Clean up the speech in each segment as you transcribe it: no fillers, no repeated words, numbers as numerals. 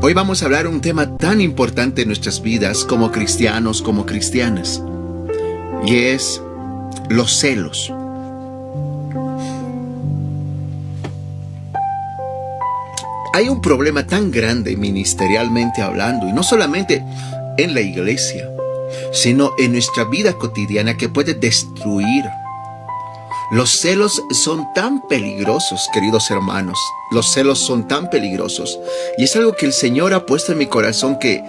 Hoy vamos a hablar un tema tan importante en nuestras vidas como cristianos, como cristianas, y es los celos. Hay un problema tan grande ministerialmente hablando, y no solamente en la iglesia, sino en nuestra vida cotidiana, que puede destruir. Los celos son tan peligrosos, queridos hermanos. Los celos son tan peligrosos. Y es algo que el Señor ha puesto en mi corazón, que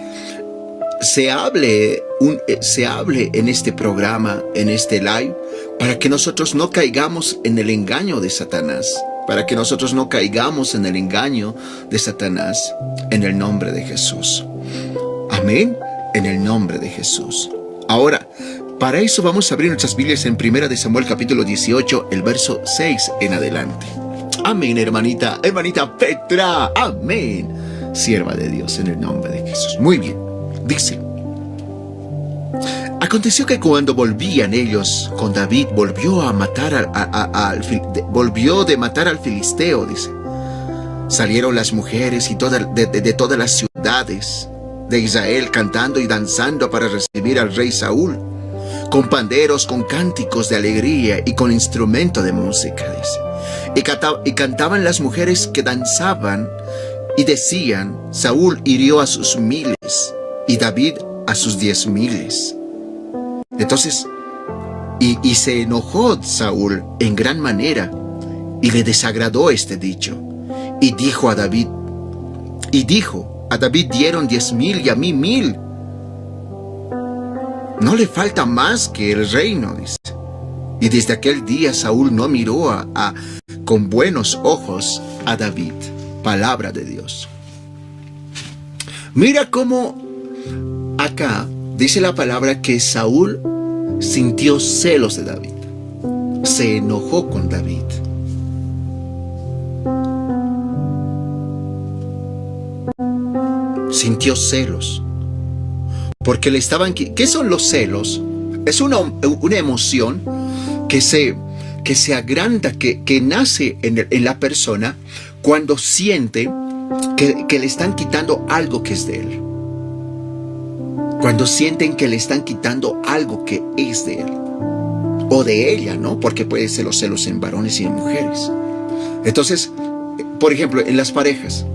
se hable en este programa, en este live, para que nosotros no caigamos en el engaño de Satanás. Para que nosotros no caigamos en el engaño de Satanás, en el nombre de Jesús. Amén, en el nombre de Jesús. Ahora, para eso vamos a abrir nuestras Biblias en 1 de Samuel capítulo 18, el verso 6 en adelante. Amén, hermanita Petra, amén. Sierva de Dios, en el nombre de Jesús. Muy bien, dice: aconteció que cuando volvían ellos con David, volvió de matar al filisteo, dice. Salieron las mujeres y de todas las ciudades de Israel cantando y danzando para recibir al rey Saúl, con panderos, con cánticos de alegría y con instrumento de música, dice. Y cantaban las mujeres que danzaban y decían: Saúl hirió a sus miles y David a sus 10,000. Entonces, y se enojó Saúl en gran manera, y le desagradó este dicho, y dijo a David, dieron 10,000 y a mí 1,000. No le falta más que el reino, dice. Y desde aquel día Saúl no miró con buenos ojos a David. Palabra de Dios. Mira cómo acá dice la palabra que Saúl sintió celos de David. Se enojó con David. Sintió celos. Porque le estaban... ¿Qué son los celos? Es una emoción que se agranda, que nace en la persona cuando siente que le están quitando algo que es de él. Cuando sienten que le están quitando algo que es de él. O de ella, ¿no? Porque puede ser los celos en varones y en mujeres. Entonces, por ejemplo, en las parejas,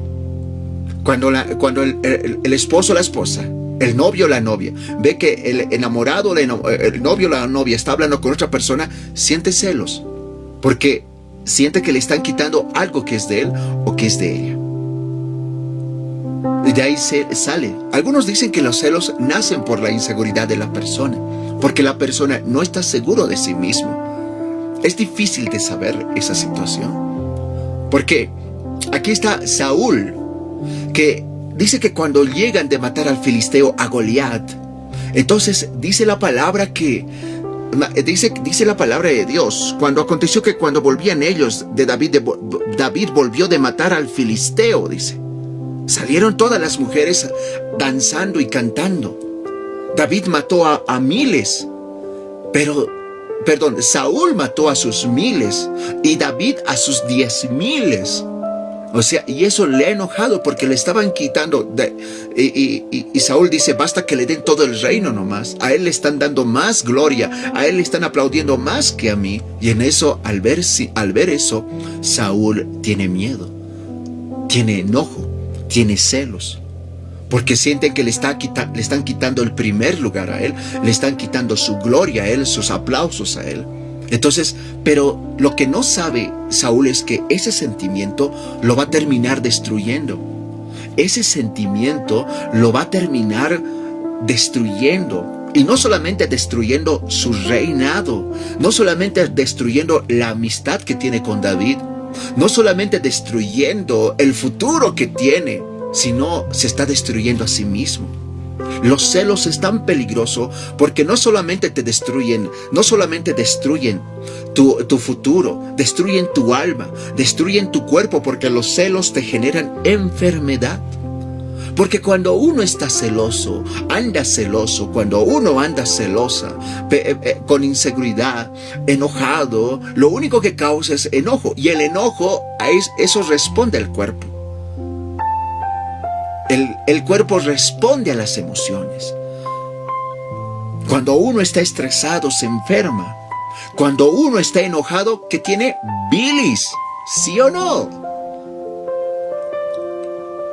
cuando el esposo o la esposa, el novio o la novia, ve que el enamorado, el novio o la novia está hablando con otra persona, siente celos. Porque siente que le están quitando algo que es de él o que es de ella. Y de ahí sale. Algunos dicen que los celos nacen por la inseguridad de la persona, porque la persona no está seguro de sí mismo. Es difícil de saber esa situación. Porque aquí está Saúl, que dice que cuando llegan de matar al filisteo, a Goliat, entonces dice la palabra dice la palabra de Dios, cuando aconteció que cuando volvían ellos de David volvió de matar al filisteo, dice. Salieron todas las mujeres danzando y cantando. David mató a miles, Saúl mató a sus miles y David a sus 10,000. O sea, y eso le ha enojado porque le estaban quitando. Y Saúl dice: basta que le den todo el reino nomás. A él le están dando más gloria. A él le están aplaudiendo más que a mí. Y en eso, al ver eso, Saúl tiene miedo. Tiene enojo. Tiene celos. Porque sienten que le están quitando el primer lugar a él. Le están quitando su gloria a él, sus aplausos a él. Entonces, pero lo que no sabe Saúl es que ese sentimiento lo va a terminar destruyendo. Ese sentimiento lo va a terminar destruyendo. Y no solamente destruyendo su reinado, no solamente destruyendo la amistad que tiene con David, no solamente destruyendo el futuro que tiene, sino se está destruyendo a sí mismo. Los celos es tan peligroso porque no solamente destruyen tu futuro, destruyen tu alma, destruyen tu cuerpo, porque los celos te generan enfermedad. Porque cuando uno está celoso, cuando uno anda celosa, con inseguridad, enojado, lo único que causa es enojo. Y el enojo, eso responde al cuerpo. El cuerpo responde a las emociones. Cuando uno está estresado, se enferma. Cuando uno está enojado, que tiene bilis, ¿sí o no?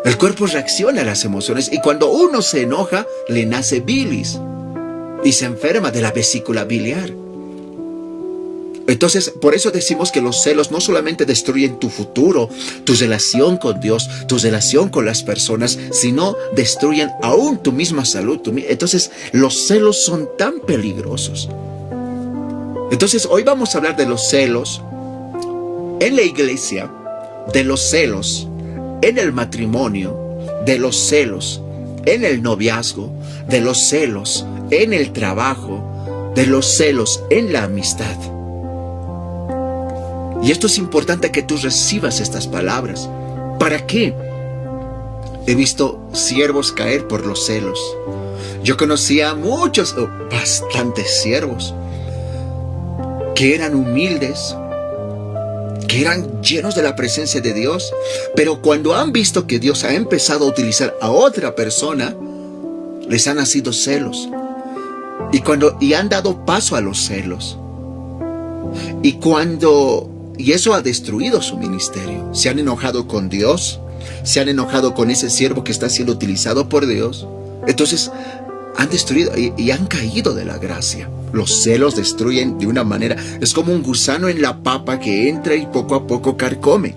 El cuerpo reacciona a las emociones y cuando uno se enoja, le nace bilis y se enferma de la vesícula biliar. Entonces, por eso decimos que los celos no solamente destruyen tu futuro, tu relación con Dios, tu relación con las personas, sino destruyen aún tu misma salud. Entonces, los celos son tan peligrosos. Entonces, hoy vamos a hablar de los celos en la iglesia, de los celos en el matrimonio, de los celos en el noviazgo, de los celos en el trabajo, de los celos en la amistad. Y esto es importante que tú recibas estas palabras. ¿Para qué? He visto siervos caer por los celos. Yo conocía a muchos, bastantes siervos, que eran humildes, que eran llenos de la presencia de Dios, pero cuando han visto que Dios ha empezado a utilizar a otra persona, les han nacido celos. Y han dado paso a los celos. Y eso ha destruido su ministerio. Se han enojado con Dios, se han enojado con ese siervo que está siendo utilizado por Dios. Entonces han destruido y han caído de la gracia. Los celos destruyen de una manera, es como un gusano en la papa que entra y poco a poco carcome.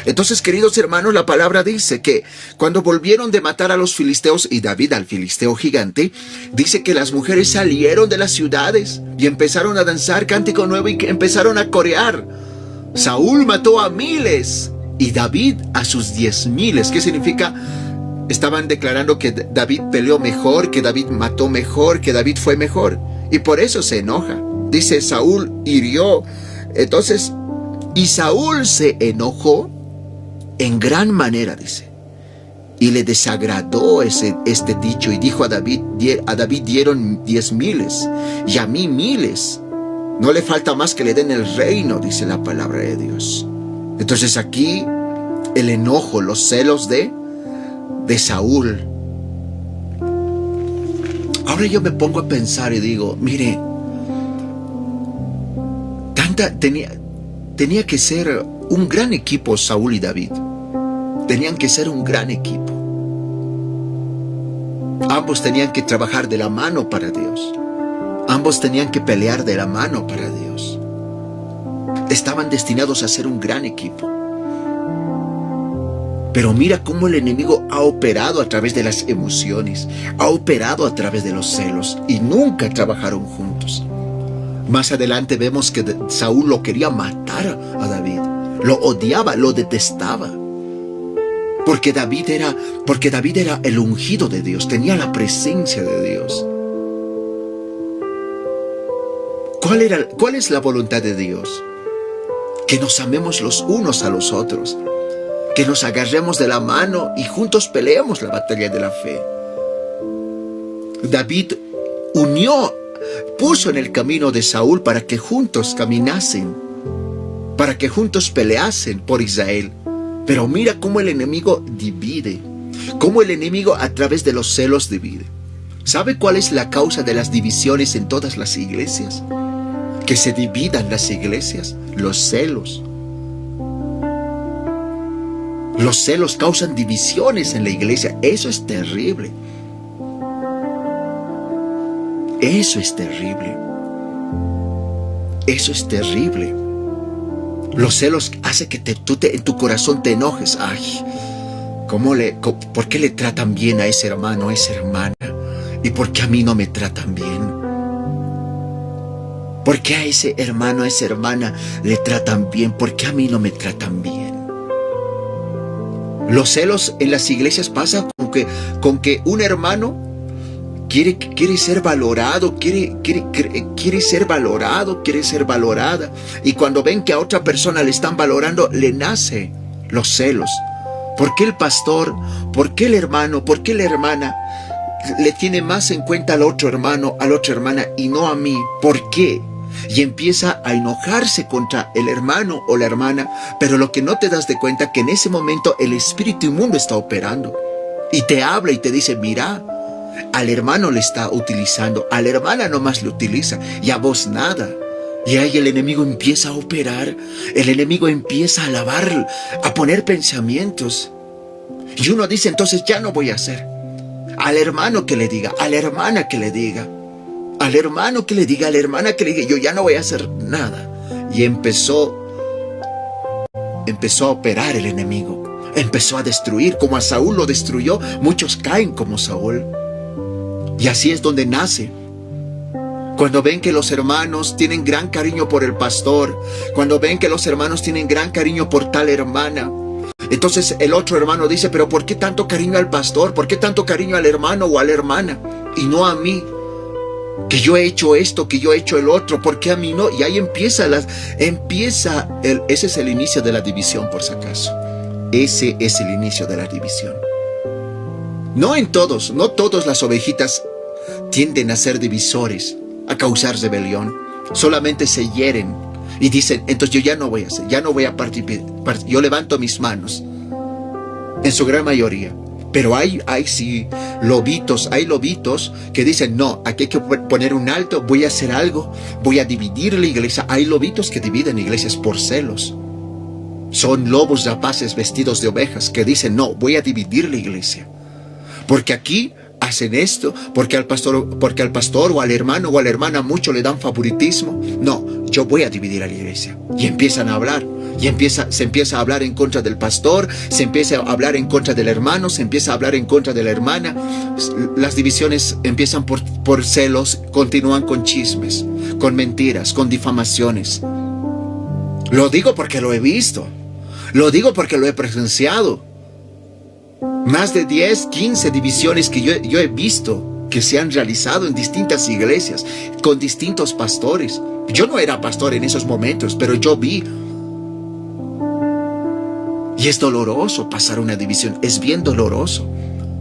Entonces, queridos hermanos, la palabra dice que cuando volvieron de matar a los filisteos y David al filisteo gigante, dice que las mujeres salieron de las ciudades y empezaron a danzar cántico nuevo y que empezaron a corear. Saúl mató a miles y David a sus 10,000. ¿Qué significa? Estaban declarando que David peleó mejor, que David mató mejor, que David fue mejor. Y por eso se enoja. Dice, Saúl hirió. Entonces, y Saúl se enojó en gran manera, dice. Y le desagradó este dicho y dijo a David dieron 10,000 y a mí 1,000. No le falta más que le den el reino, dice la palabra de Dios. Entonces aquí el enojo, los celos de Saúl. Ahora yo me pongo a pensar y digo, mire, tenía que ser un gran equipo Saúl y David. Tenían que ser un gran equipo. Ambos tenían que trabajar de la mano para Dios. Ambos tenían que pelear de la mano para Dios. Estaban destinados a ser un gran equipo. Pero mira cómo el enemigo ha operado a través de las emociones, ha operado a través de los celos y nunca trabajaron juntos. Más adelante vemos que Saúl lo quería matar a David, lo odiaba, lo detestaba. Porque David era el ungido de Dios, tenía la presencia de Dios. ¿Cuál es la voluntad de Dios? Que nos amemos los unos a los otros, que nos agarremos de la mano y juntos peleemos la batalla de la fe. David puso en el camino de Saúl para que juntos caminasen, para que juntos peleasen por Israel. Pero mira cómo el enemigo divide, cómo el enemigo a través de los celos divide. ¿Sabe cuál es la causa de las divisiones en todas las iglesias? Que se dividan las iglesias, los celos. Los celos causan divisiones en la iglesia. Eso es terrible. Eso es terrible. Eso es terrible. Los celos hacen que en tu corazón te enojes. Ay, ¿por qué le tratan bien a ese hermano, a esa hermana? ¿Y por qué a mí no me tratan bien? ¿Por qué a ese hermano, a esa hermana le tratan bien? ¿Por qué a mí no me tratan bien? Los celos en las iglesias pasan con que un hermano quiere ser valorado, quiere ser valorado, quiere ser valorada. Y cuando ven que a otra persona le están valorando, le nace los celos. ¿Por qué el pastor, por qué el hermano, por qué la hermana le tiene más en cuenta al otro hermano, a la otra hermana y no a mí? ¿Por qué? Y empieza a enojarse contra el hermano o la hermana, pero lo que no te das de cuenta que en ese momento el espíritu inmundo está operando. Y te habla y te dice, mira, al hermano le está utilizando, a la hermana nomás le utiliza y a vos nada. Y ahí el enemigo empieza a operar, el enemigo empieza a alabar, a poner pensamientos. Y uno dice, entonces ya no voy a hacer. Al hermano que le diga, a la hermana que le diga, al hermano que le diga, a la hermana que le diga, yo ya no voy a hacer nada. Y empezó a operar el enemigo, empezó a destruir, como a Saúl lo destruyó, muchos caen como Saúl. Y así es donde nace. Cuando ven que los hermanos tienen gran cariño por el pastor, cuando ven que los hermanos tienen gran cariño por tal hermana, entonces el otro hermano dice, pero ¿por qué tanto cariño al pastor? ¿Por qué tanto cariño al hermano o a la hermana? Y no a mí, que yo he hecho esto, que yo he hecho el otro, ¿por qué a mí no? Y ahí ese es el inicio de la división, por si acaso. Ese es el inicio de la división. No todas las ovejitas tienden a ser divisores, a causar rebelión. Solamente se hieren y dicen, entonces yo ya no voy a hacer, ya no voy a participar. Yo levanto mis manos, en su gran mayoría. Pero hay lobitos que dicen, no, aquí hay que poner un alto, voy a hacer algo, voy a dividir la iglesia. Hay lobitos que dividen iglesias por celos. Son lobos rapaces vestidos de ovejas que dicen, no, voy a dividir la iglesia. Porque aquí hacen esto, porque al pastor o al hermano o a la hermana mucho le dan favoritismo. No, yo voy a dividir a la iglesia. Y empiezan a hablar. Se empieza a hablar en contra del pastor, se empieza a hablar en contra del hermano, se empieza a hablar en contra de la hermana. Las divisiones empiezan por celos, continúan con chismes, con mentiras, con difamaciones. Lo digo porque lo he visto. Lo digo porque lo he presenciado. Más de 10, 15 divisiones que yo he visto que se han realizado en distintas iglesias, con distintos pastores. Yo no era pastor en esos momentos, pero yo vi. Y es doloroso pasar una división, es bien doloroso.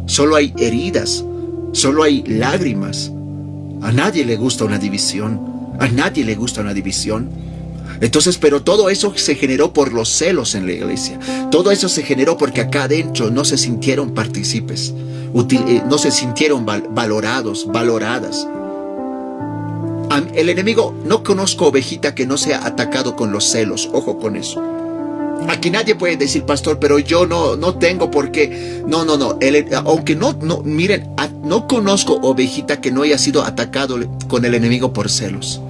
Solo hay heridas, solo hay lágrimas. A nadie le gusta una división, a nadie le gusta una división. Entonces, pero todo eso se generó por los celos en la iglesia. Todo eso se generó porque acá adentro no se sintieron partícipes, no se sintieron valoradas. El enemigo, no conozco ovejita que no sea atacado con los celos. Ojo con eso. Aquí nadie puede decir, pastor, pero yo no tengo por qué. No. Aunque miren, no conozco ovejita que no haya sido atacado con el enemigo por celos.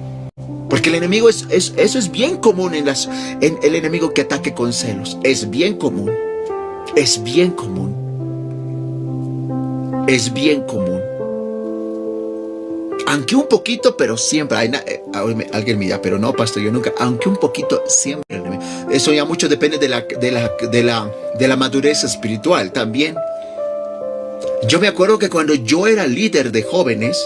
Porque el enemigo eso es bien común en el enemigo que ataque con celos. Es bien común. Es bien común. Es bien común. Aunque un poquito, pero siempre. Alguien me dirá, pero no, pastor, yo nunca. Aunque un poquito, siempre. Eso ya mucho depende de la madurez espiritual también. Yo me acuerdo que cuando yo era líder de jóvenes,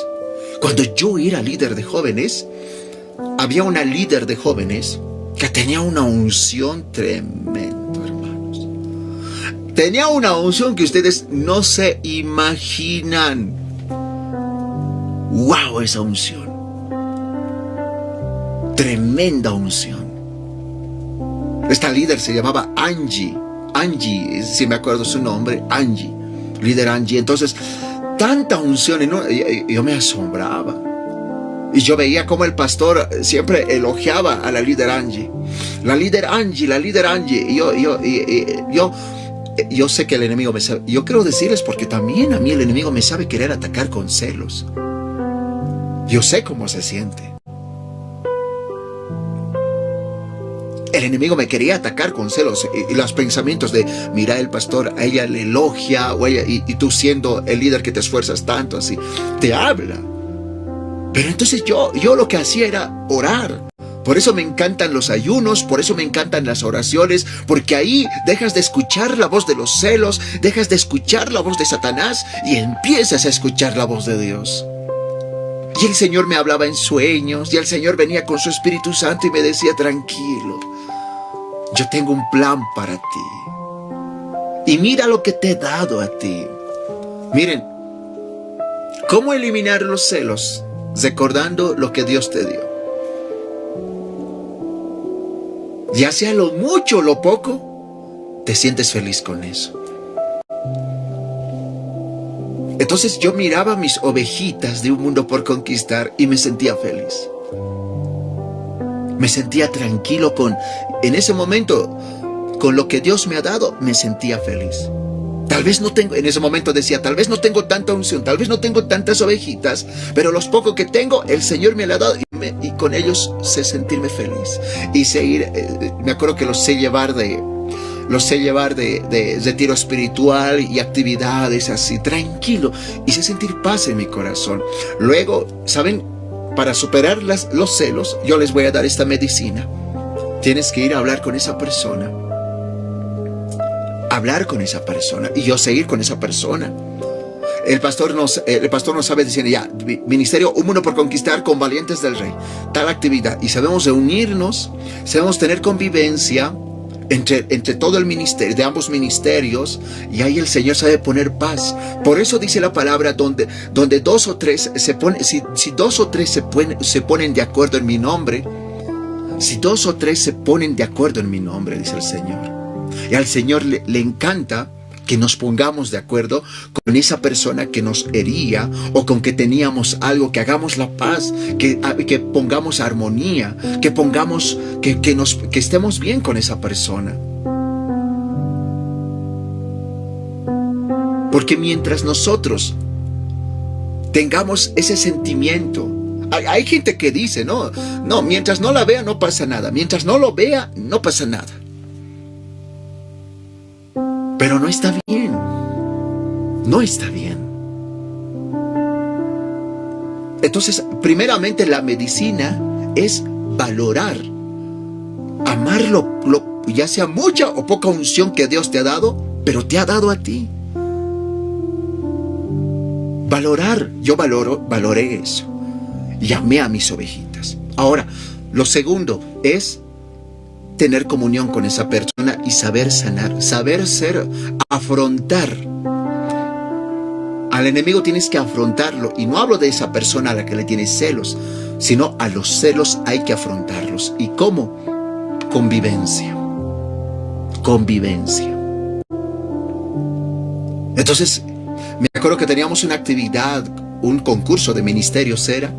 había una líder de jóvenes que tenía una unción tremenda, hermanos. Tenía una unción que ustedes no se imaginan. ¡Wow! Esa unción. Tremenda unción. Esta líder se llamaba Angie. Angie, si me acuerdo su nombre, Angie. Líder Angie. Entonces, tanta unción. Yo me asombraba. Y yo veía cómo el pastor siempre elogiaba a la líder Angie. La líder Angie. Y yo sé que el enemigo me sabe. Yo quiero decirles porque también a mí el enemigo me sabe querer atacar con celos. Yo sé cómo se siente. El enemigo me quería atacar con celos y los pensamientos de, mira, el pastor, a ella le elogia, o ella, y tú siendo el líder que te esfuerzas tanto, así, te habla. Pero entonces yo lo que hacía era orar. Por eso me encantan los ayunos, por eso me encantan las oraciones, porque ahí dejas de escuchar la voz de los celos, dejas de escuchar la voz de Satanás y empiezas a escuchar la voz de Dios. Y el Señor me hablaba en sueños, y el Señor venía con su Espíritu Santo y me decía, tranquilo, yo tengo un plan para ti. Y mira lo que te he dado a ti. Miren, ¿cómo eliminar los celos? Recordando lo que Dios te dio. Ya sea lo mucho o lo poco, te sientes feliz con eso. Entonces yo miraba mis ovejitas de un mundo por conquistar y me sentía feliz. Me sentía tranquilo en ese momento, con lo que Dios me ha dado, me sentía feliz. Tal vez no tengo, en ese momento decía, tal vez no tengo tanta unción, tal vez no tengo tantas ovejitas, pero los pocos que tengo, el Señor me lo ha dado y con ellos sé sentirme feliz. Y seguir, me acuerdo que los sé llevar de retiro espiritual y actividades así, tranquilo, y sé sentir paz en mi corazón. Luego, ¿saben? Para superar los celos, yo les voy a dar esta medicina. Tienes que ir a hablar con esa persona. Hablar con esa persona y yo seguir con esa persona. El pastor nos sabe diciendo ya, ministerio, un mundo por conquistar con valientes del rey, tal actividad, y sabemos reunirnos, sabemos tener convivencia entre todo el ministerio, de ambos ministerios, y ahí el Señor sabe poner paz. Por eso dice la palabra, donde dos o tres se ponen, si dos o tres se ponen de acuerdo en mi nombre, si dos o tres se ponen de acuerdo en mi nombre, dice el Señor. Y al Señor le encanta que nos pongamos de acuerdo con esa persona que nos hería o con que teníamos algo, que hagamos la paz, que pongamos armonía, que estemos bien con esa persona. Porque mientras nosotros tengamos ese sentimiento, hay gente que dice, no, mientras no la vea no pasa nada, mientras no lo vea no pasa nada. Pero no está bien. No está bien. Entonces, primeramente la medicina es valorar, amarlo, ya sea mucha o poca unción que Dios te ha dado, pero te ha dado a ti. Valorar, yo valoré eso. Llamé a mis ovejitas. Ahora, lo segundo es tener comunión con esa persona y saber sanar, saber afrontar. Al enemigo tienes que afrontarlo, y no hablo de esa persona a la que le tienes celos, sino a los celos hay que afrontarlos. ¿Y cómo? Convivencia. Entonces, me acuerdo que teníamos una actividad, un concurso de ministerios era,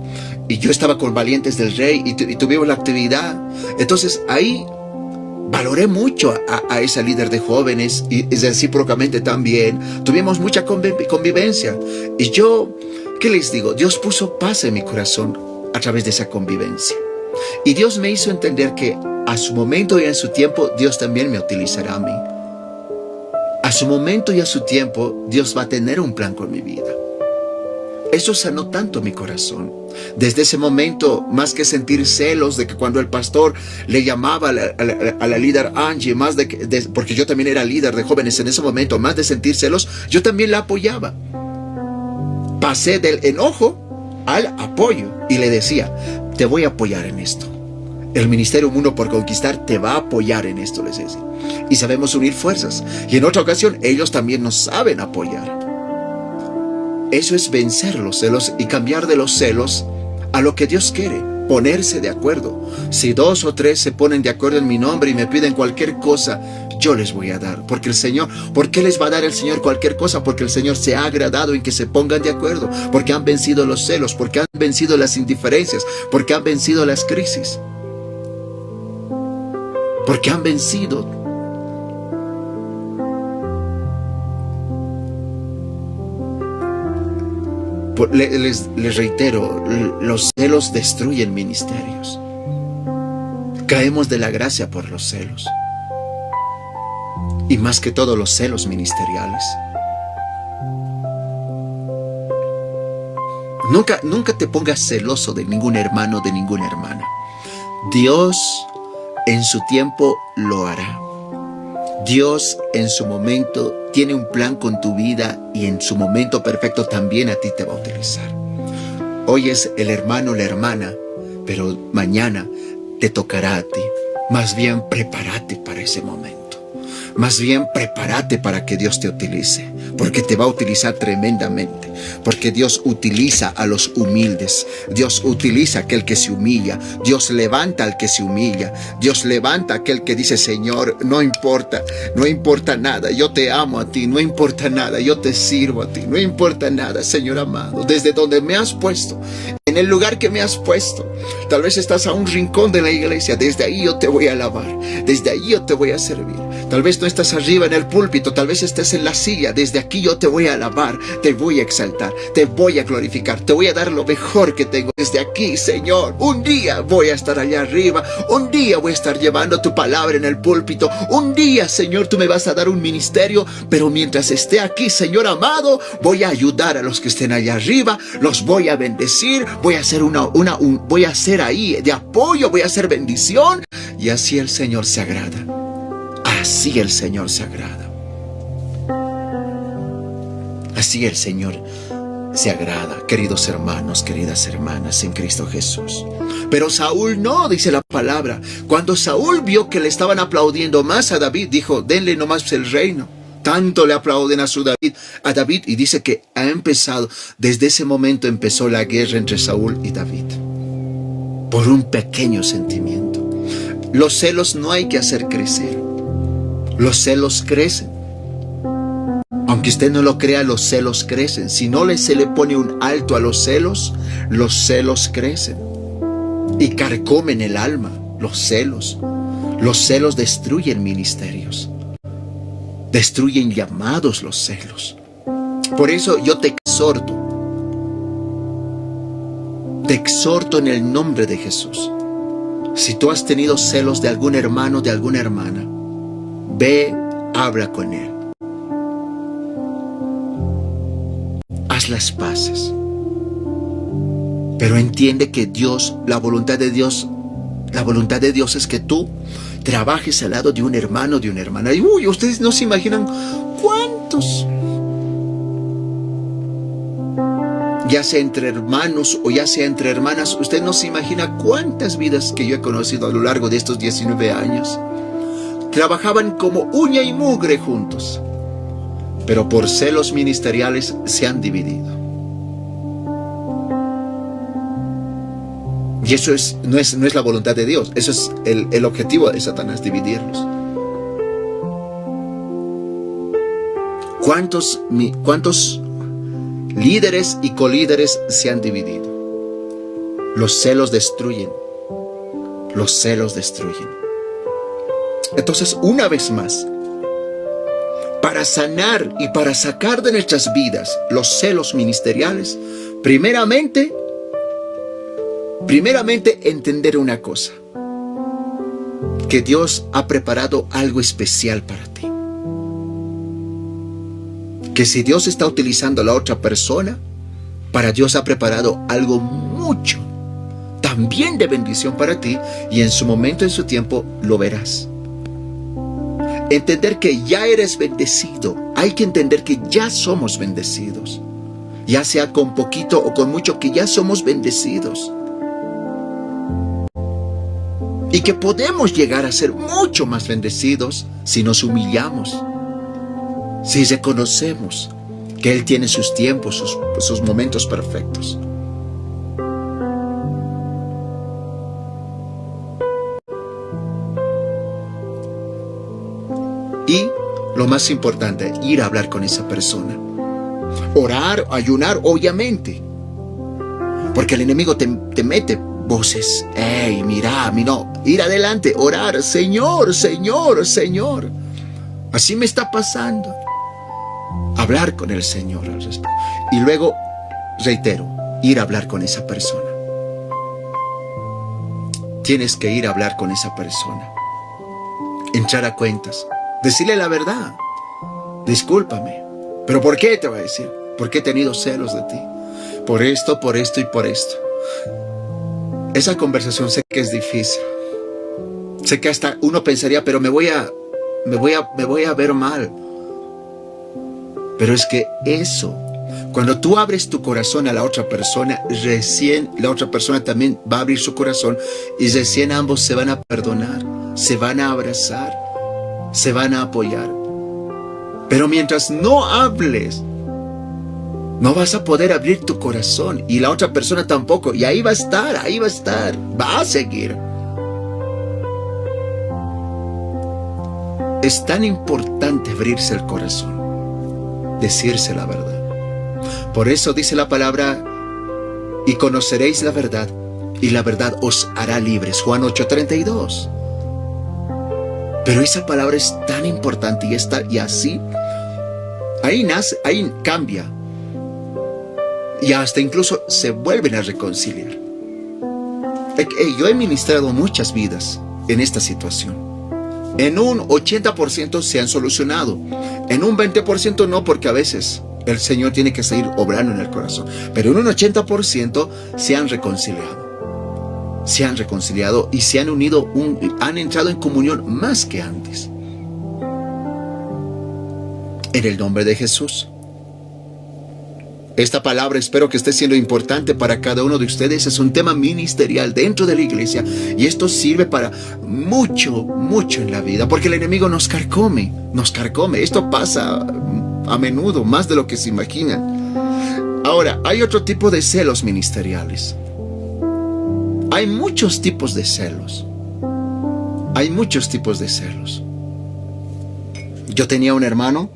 y yo estaba con Valientes del Rey y tuvimos la actividad. Entonces ahí valoré mucho a esa líder de jóvenes y recíprocamente también. Tuvimos mucha convivencia. Y yo, ¿qué les digo? Dios puso paz en mi corazón a través de esa convivencia. Y Dios me hizo entender que a su momento y en su tiempo, Dios también me utilizará a mí. A su momento y a su tiempo, Dios va a tener un plan con mi vida. Eso sanó tanto mi corazón. Desde ese momento, más que sentir celos de que cuando el pastor le llamaba a la líder Angie, porque yo también era líder de jóvenes en ese momento, más de sentir celos, yo también la apoyaba. Pasé del enojo al apoyo y le decía, te voy a apoyar en esto. El Ministerio Mundo por Conquistar te va a apoyar en esto, les decía. Y sabemos unir fuerzas. Y en otra ocasión, ellos también nos saben apoyar. Eso es vencer los celos y cambiar de los celos a lo que Dios quiere, ponerse de acuerdo. Si dos o tres se ponen de acuerdo en mi nombre y me piden cualquier cosa, yo les voy a dar. Porque el Señor, ¿por qué les va a dar el Señor cualquier cosa? Porque el Señor se ha agradado en que se pongan de acuerdo, porque han vencido los celos, porque han vencido las indiferencias, porque han vencido las crisis, porque han vencido. Les reitero, los celos destruyen ministerios. Caemos de la gracia por los celos. Y más que todo los celos ministeriales. Nunca te pongas celoso de ningún hermano, de ninguna hermana. Dios en su tiempo lo hará. Dios en su momento tiene un plan con tu vida y en su momento perfecto también a ti te va a utilizar. Hoy es el hermano, la hermana, pero mañana te tocará a ti. Más bien prepárate para ese momento. Más bien prepárate para que Dios te utilice. porque te va a utilizar tremendamente, porque Dios utiliza a los humildes, Dios utiliza a aquel que se humilla, Dios levanta al que se humilla, Dios levanta a aquel que dice: Señor, no importa nada, yo te amo a ti, no importa nada, yo te sirvo a ti, no importa nada, Señor amado, desde donde me has puesto, en el lugar que me has puesto, tal vez estás a un rincón de la iglesia, desde ahí yo te voy a alabar, desde ahí yo te voy a servir. Tal vez no estás arriba en el púlpito, tal vez estés en la silla, desde aquí yo te voy a alabar, te voy a exaltar, te voy a glorificar, te voy a dar lo mejor que tengo desde aquí, Señor. Un día voy a estar allá arriba, un día voy a estar llevando tu palabra en el púlpito, un día, Señor, tú me vas a dar un ministerio, pero mientras esté aquí, Señor amado, voy a ayudar a los que estén allá arriba, los voy a bendecir, voy a hacer voy a hacer ahí de apoyo, voy a hacer bendición, y así el Señor se agrada. Así el Señor se agrada. Así el Señor se agrada, queridos hermanos, queridas hermanas en Cristo Jesús. Pero Saúl no, dice la palabra. Cuando Saúl vio que le estaban aplaudiendo más a David, dijo: denle nomás el reino. Tanto le aplauden a David, y dice que ha empezado, desde ese momento empezó la guerra entre Saúl y David. Por un pequeño sentimiento. Los celos no hay que hacer crecer. Los celos crecen. Aunque usted no lo crea, los celos crecen. Si no se le pone un alto a los celos crecen. Y carcomen el alma, los celos. Los celos destruyen ministerios. Destruyen llamados los celos. Por eso yo te exhorto en el nombre de Jesús. Si tú has tenido celos de algún hermano, de alguna hermana, ve, habla con él. Haz las paces. Pero entiende que la voluntad de Dios es que tú trabajes al lado de un hermano, de una hermana. Y ustedes no se imaginan cuántos, ya sea entre hermanos o ya sea entre hermanas, usted no se imagina cuántas vidas que yo he conocido a lo largo de estos 19 años. Trabajaban como uña y mugre juntos, pero por celos ministeriales se han dividido. Y eso no es la voluntad de Dios. Eso es el objetivo de Satanás, dividirlos. ¿Cuántos líderes y colíderes se han dividido? Los celos destruyen. Los celos destruyen. Entonces, una vez más, para sanar y para sacar de nuestras vidas los celos ministeriales, primeramente entender una cosa: que Dios ha preparado algo especial para ti. Que si Dios está utilizando a la otra persona, para Dios ha preparado algo mucho, también de bendición para ti, y en su momento, en su tiempo, lo verás. Entender que ya eres bendecido. Hay que entender que ya somos bendecidos. Ya sea con poquito o con mucho, que ya somos bendecidos. Y que podemos llegar a ser mucho más bendecidos si nos humillamos. Si reconocemos que Él tiene sus tiempos, sus momentos perfectos. Y lo más importante, ir a hablar con esa persona. Orar, ayunar, obviamente. Porque el enemigo te mete voces. Hey, mira, no. Ir adelante, orar. Señor, Señor, Señor. Así me está pasando. Hablar con el Señor al respecto. Y luego, reitero, ir a hablar con esa persona. Tienes que ir a hablar con esa persona. Entrar a cuentas. Decirle la verdad. Discúlpame. ¿Pero por qué? Te va a decir. Porque he tenido celos de ti. Por esto y por esto. Esa conversación sé que es difícil. Sé que hasta uno pensaría, pero me voy a ver mal. Pero es que eso, cuando tú abres tu corazón a la otra persona, recién la otra persona también va a abrir su corazón, y recién ambos se van a perdonar, se van a abrazar, se van a apoyar. Pero mientras no hables, no vas a poder abrir tu corazón, y la otra persona tampoco. Y ahí va a estar, va a seguir. Es tan importante abrirse el corazón, decirse la verdad. Por eso dice la palabra, y conoceréis la verdad, y la verdad os hará libres. Juan 8:32. Pero esa palabra es tan importante y así, ahí nace, ahí cambia. Y hasta incluso se vuelven a reconciliar. Yo he ministrado muchas vidas en esta situación. En un 80% se han solucionado. En un 20% no, porque a veces el Señor tiene que seguir obrando en el corazón. Pero en un 80% se han reconciliado. Se han reconciliado y se han unido, han entrado en comunión más que antes. En el nombre de Jesús. Esta palabra espero que esté siendo importante para cada uno de ustedes. Es un tema ministerial dentro de la iglesia. Y esto sirve para mucho, mucho en la vida. Porque el enemigo nos carcome. Nos carcome. Esto pasa a menudo, más de lo que se imaginan. Ahora, hay otro tipo de celos ministeriales. Hay muchos tipos de celos. Hay muchos tipos de celos. Yo tenía un hermano,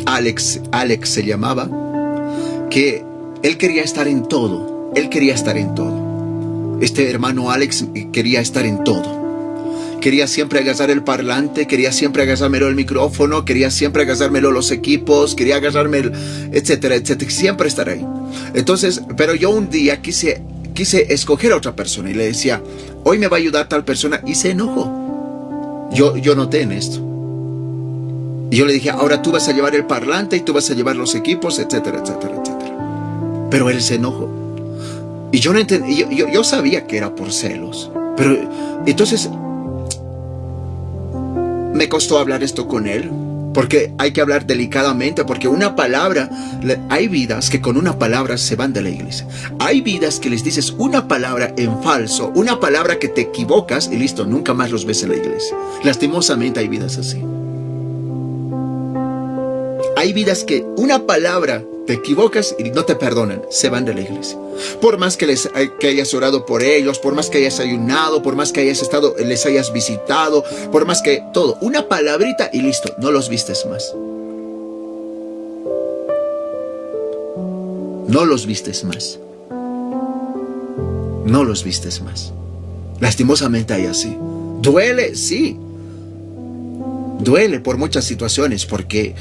Alex se llamaba, que él quería estar en todo. Este hermano Alex quería estar en todo. Quería siempre agarrar el parlante, quería siempre agarrármelo el micrófono, quería siempre agarrármelo los equipos, quería agarrarme etcétera, etcétera, siempre estar ahí. Entonces, pero yo un día quise escoger a otra persona y le decía, hoy me va a ayudar tal persona, y se enojó. Yo noté en esto. Y yo le dije, ahora tú vas a llevar el parlante y tú vas a llevar los equipos, etcétera, etcétera, etcétera. Pero él se enojó. Y yo no entendí, yo sabía que era por celos. Pero entonces me costó hablar esto con él, porque hay que hablar delicadamente, porque una palabra, hay vidas que con una palabra se van de la iglesia. Hay vidas que les dices una palabra en falso, una palabra que te equivocas y listo, nunca más los ves en la iglesia. Lastimosamente hay vidas así. Hay vidas que una palabra te equivocas y no te perdonan, se van de la iglesia. Por más que hayas orado por ellos, por más que hayas ayunado, por más que les hayas visitado, por más que todo, una palabrita y listo, no los vistes más. No los vistes más. No los vistes más. Lastimosamente hay así. Duele, sí. Duele por muchas situaciones, porque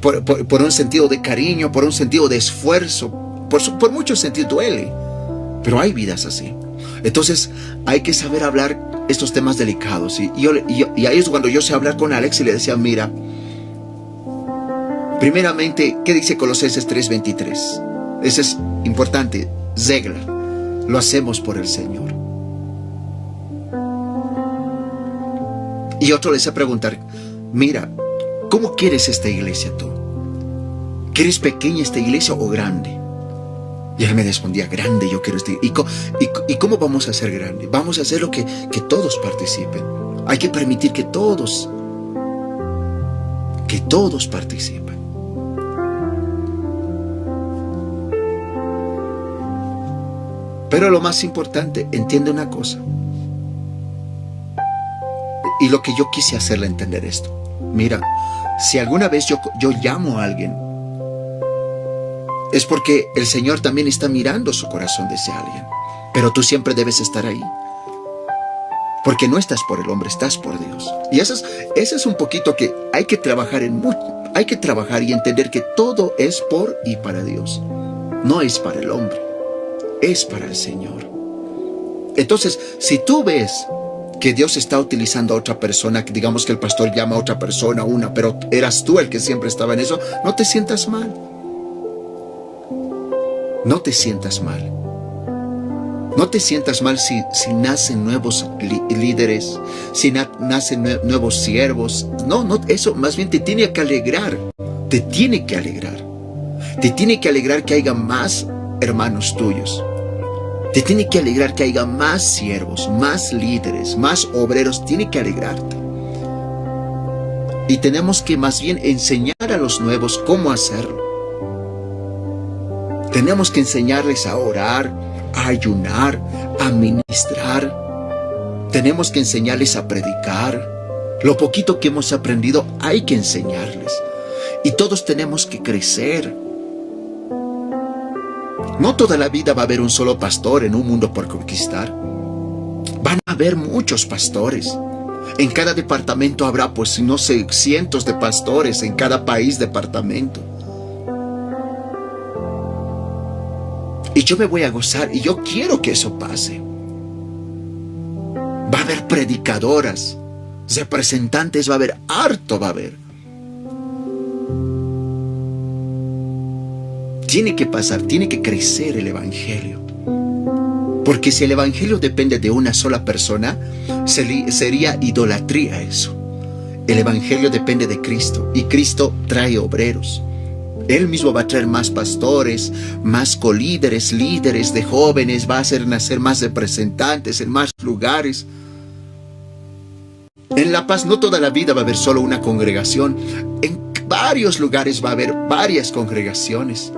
por un sentido de cariño, por un sentido de esfuerzo, por muchos sentidos duele. Pero hay vidas así. Entonces hay que saber hablar estos temas delicados. Y ahí es cuando yo sé hablar con Alex y le decía, mira, primeramente, ¿qué dice Colosenses 3:23? Eso es importante. Zegla, lo hacemos por el Señor. Y otro le hice preguntar, mira, ¿cómo quieres esta iglesia tú? ¿Quieres pequeña esta iglesia o grande? Y él me respondía, grande, yo quiero esta iglesia. ¿Y cómo vamos a hacer grande? Vamos a hacer lo que todos participen. Hay que permitir que todos participen. Pero lo más importante, entiende una cosa. Y lo que yo quise hacerle entender esto. Mira, si alguna vez yo llamo a alguien, es porque el Señor también está mirando su corazón de ese alguien. Pero tú siempre debes estar ahí. Porque no estás por el hombre, estás por Dios. Y eso es un poquito que hay que trabajar hay que trabajar y entender que todo es por y para Dios. No es para el hombre, es para el Señor. Entonces, si tú ves que Dios está utilizando a otra persona, que digamos que el pastor llama a otra persona, pero eras tú el que siempre estaba en eso, no te sientas mal. No te sientas mal. No te sientas mal si nacen nuevos líderes, si nacen nuevos siervos. No, eso más bien te tiene que alegrar. Te tiene que alegrar. Te tiene que alegrar que haya más hermanos tuyos. Te tiene que alegrar que haya más siervos, más líderes, más obreros. Tiene que alegrarte. Y tenemos que más bien enseñar a los nuevos cómo hacerlo. Tenemos que enseñarles a orar, a ayunar, a ministrar. Tenemos que enseñarles a predicar. Lo poquito que hemos aprendido hay que enseñarles. Y todos tenemos que crecer. No toda la vida va a haber un solo pastor en un mundo por conquistar. Van a haber muchos pastores. En cada departamento habrá, pues, no sé, cientos de pastores en cada país, departamento. Y yo me voy a gozar y yo quiero que eso pase. Va a haber predicadoras, representantes, va a haber, harto va a haber. Tiene que pasar, tiene que crecer el evangelio. Porque si el evangelio depende de una sola persona, sería idolatría eso. El evangelio depende de Cristo y Cristo trae obreros. Él mismo va a traer más pastores, más colíderes, líderes de jóvenes, va a hacer nacer más representantes en más lugares. En La Paz no toda la vida va a haber solo una congregación. En varios lugares va a haber varias congregaciones.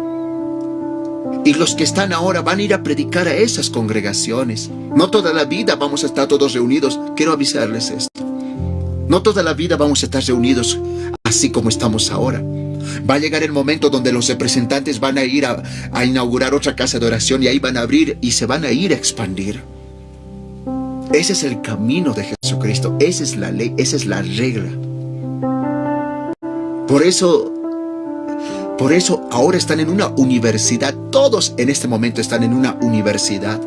Y los que están ahora van a ir a predicar a esas congregaciones. No toda la vida vamos a estar todos reunidos. Quiero avisarles esto. No toda la vida vamos a estar reunidos así como estamos ahora. Va a llegar el momento donde los representantes van a ir a inaugurar otra casa de oración y ahí van a abrir y se van a ir a expandir. Ese es el camino de Jesucristo. Esa es la ley, esa es la regla. Por eso ahora están en una universidad. Todos en este momento están en una universidad.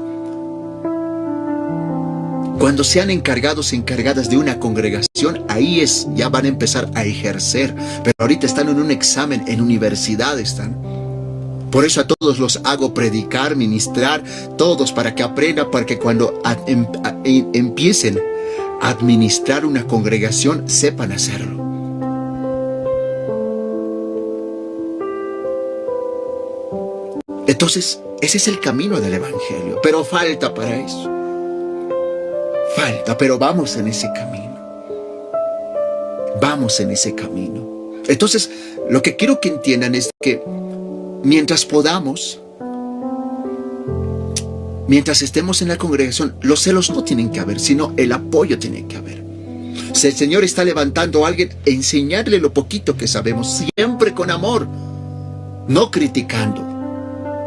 Cuando sean encargadas de una congregación, ahí ya van a empezar a ejercer. Pero ahorita están en un examen, en universidad están. Por eso a todos los hago predicar, ministrar, todos para que aprendan, para que cuando empiecen a administrar una congregación, sepan hacerlo. Entonces, ese es el camino del evangelio, pero falta para eso. Falta, pero vamos en ese camino. Vamos en ese camino. Entonces, lo que quiero que entiendan es que mientras podamos, mientras estemos en la congregación, los celos no tienen que haber, sino el apoyo tiene que haber. Si el Señor está levantando a alguien, enseñarle lo poquito que sabemos, siempre con amor, no criticando.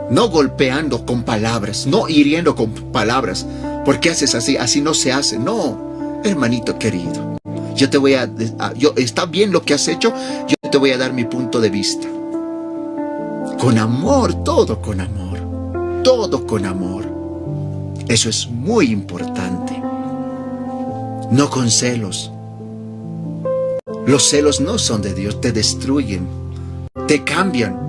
No golpeando con palabras, no hiriendo con palabras. ¿Por qué haces así? Así no se hace. No, hermanito querido. Está bien lo que has hecho, yo te voy a dar mi punto de vista. Con amor, todo con amor. Todo con amor. Eso es muy importante. No con celos. Los celos no son de Dios, te destruyen, te cambian.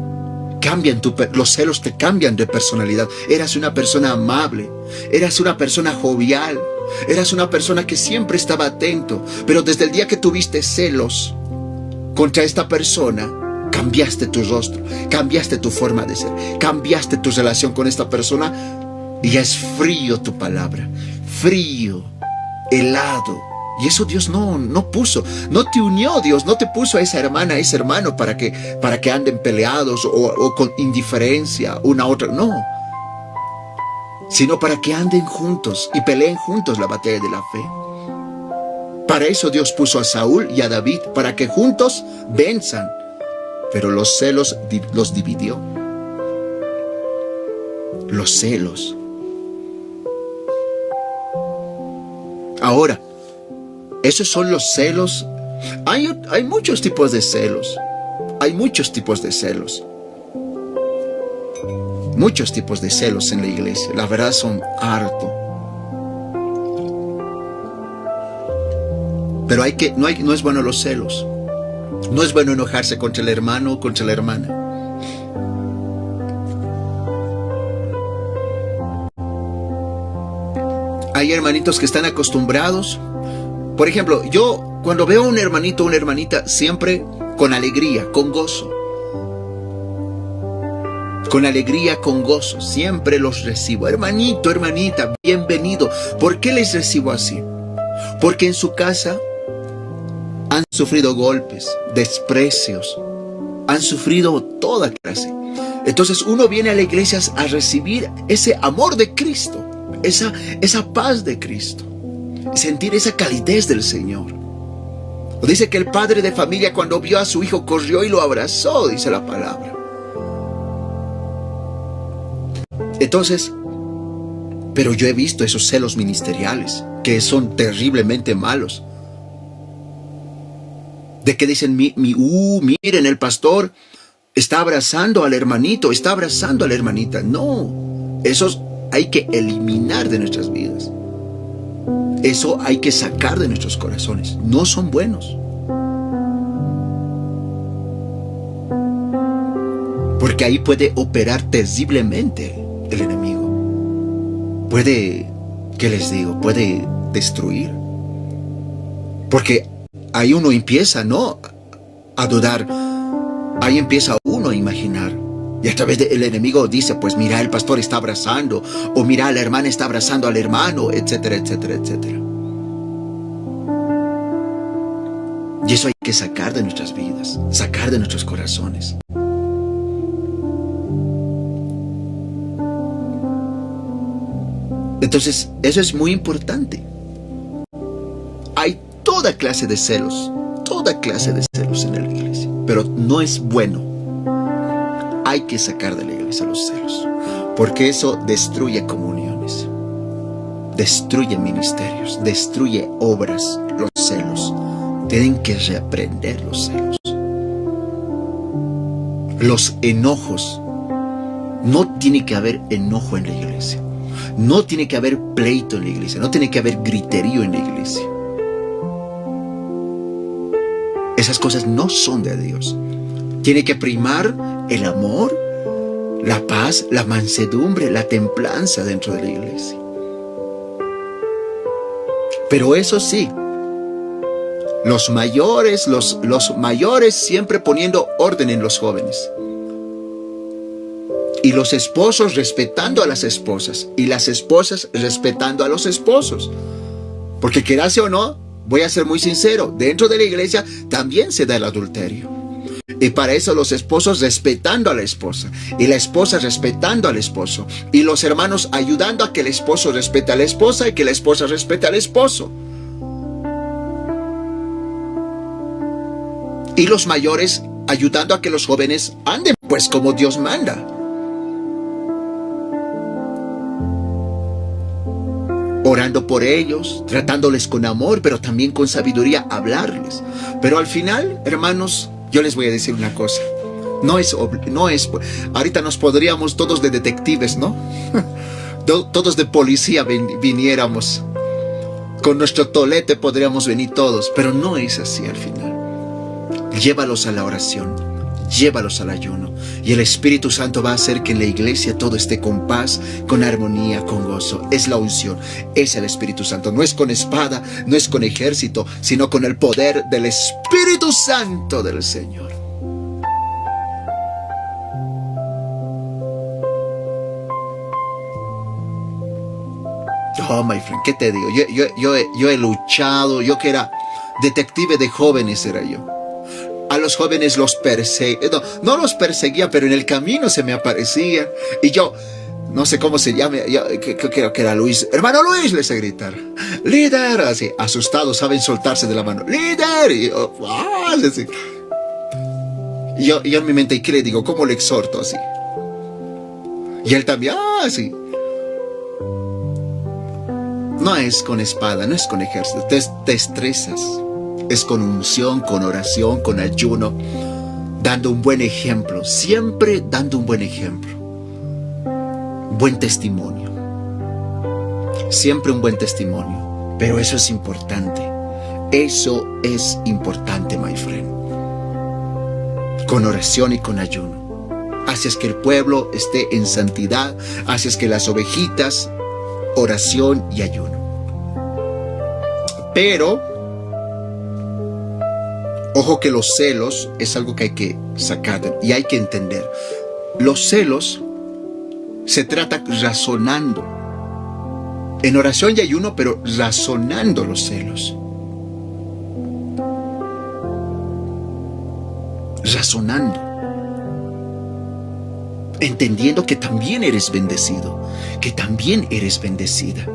Los celos te cambian de personalidad. Eras una persona amable, eras una persona jovial, eras una persona que siempre estaba atento, pero desde el día que tuviste celos contra esta persona, cambiaste tu rostro, cambiaste tu forma de ser, cambiaste tu relación con esta persona y ya es frío tu palabra, frío, helado. Y eso Dios no puso, no te unió Dios, no te puso a esa hermana, a ese hermano para que anden peleados o con indiferencia una a otra, no. Sino para que anden juntos y peleen juntos la batalla de la fe. Para eso Dios puso a Saúl y a David, para que juntos venzan. Pero los celos los dividió. Los celos. Ahora, esos son los celos. Hay muchos tipos de celos. Hay muchos tipos de celos. Muchos tipos de celos en la iglesia. La verdad son harto. Pero no es bueno los celos. No es bueno enojarse contra el hermano o contra la hermana. Hay hermanitos que están acostumbrados. Por ejemplo, yo cuando veo a un hermanito o una hermanita, siempre con alegría, con gozo. Con alegría, con gozo, siempre los recibo. Hermanito, hermanita, bienvenido. ¿Por qué les recibo así? Porque en su casa han sufrido golpes, desprecios, han sufrido toda clase. Entonces uno viene a la iglesia a recibir ese amor de Cristo, esa paz de Cristo, sentir esa calidez del Señor. Dice que el padre de familia, cuando vio a su hijo, corrió y lo abrazó, dice la palabra. Entonces, pero yo he visto esos celos ministeriales que son terriblemente malos. De que dicen, miren, el pastor está abrazando al hermanito, está abrazando a la hermanita. No, esos hay que eliminar de nuestras vidas. Eso hay que sacar de nuestros corazones. No son buenos. Porque ahí puede operar terriblemente el enemigo. Puede, ¿qué les digo? Puede destruir. Porque ahí uno empieza, ¿no?, a dudar. Ahí empieza uno a imaginar. Y a través del enemigo dice, pues mira, el pastor está abrazando, o mira, la hermana está abrazando al hermano, etcétera, etcétera, etcétera. Y eso hay que sacar de nuestras vidas, sacar de nuestros corazones. Entonces, eso es muy importante. Hay toda clase de celos en la iglesia, pero no es bueno. Hay que sacar de la iglesia los celos, porque eso destruye comuniones, destruye ministerios, destruye obras. Los celos, tienen que reaprender los celos. Los enojos, no tiene que haber enojo en la iglesia, no tiene que haber pleito en la iglesia, no tiene que haber griterío en la iglesia. Esas cosas no son de Dios. Tiene que primar el amor, la paz, la mansedumbre, la templanza dentro de la iglesia. Pero eso sí, los mayores siempre poniendo orden en los jóvenes. Y los esposos respetando a las esposas. Y las esposas respetando a los esposos. Porque querase o no, voy a ser muy sincero, dentro de la iglesia también se da el adulterio. Y para eso los esposos respetando a la esposa, y la esposa respetando al esposo, y los hermanos ayudando a que el esposo respete a la esposa y que la esposa respete al esposo. Y los mayores ayudando a que los jóvenes anden pues como Dios manda. Orando por ellos, tratándoles con amor, pero también con sabiduría, hablarles. Pero al final, hermanos, yo les voy a decir una cosa. No es, ahorita nos podríamos todos de detectives, ¿no? Todos de policía viniéramos. Con nuestro tolete podríamos venir todos, pero no es así al final. Llévalos a la oración, llévalos al ayuno, y el Espíritu Santo va a hacer que en la iglesia todo esté con paz, con armonía, con gozo. Es la unción, es el Espíritu Santo. No es con espada, no es con ejército, sino con el poder del Espíritu Santo del Señor. Oh, my friend, ¿qué te digo? Yo he luchado, yo que era detective de jóvenes era yo. A los jóvenes los perseguía, no los perseguía, pero en el camino se me aparecían. Y yo, no sé cómo se llama, yo creo que era Luis. Hermano Luis, les sé gritar. Líder, así, asustados, saben soltarse de la mano. Líder, y yo, así. Y yo en mi mente, ¿y qué le digo? ¿Cómo le exhorto así? Y él también, así. No es con espada, no es con ejército, te estresas. Es con unción, con oración, con ayuno, dando un buen ejemplo, siempre dando un buen ejemplo. Buen testimonio. Siempre un buen testimonio. Pero eso es importante. Eso es importante, my friend. Con oración y con ayuno. Haces que el pueblo esté en santidad. Haces que las ovejitas, oración y ayuno. Pero ojo que los celos es algo que hay que sacar y hay que entender. Los celos se trata razonando. En oración y ayuno, pero razonando los celos. razonando, entendiendo que también eres bendecido, que también eres bendecida,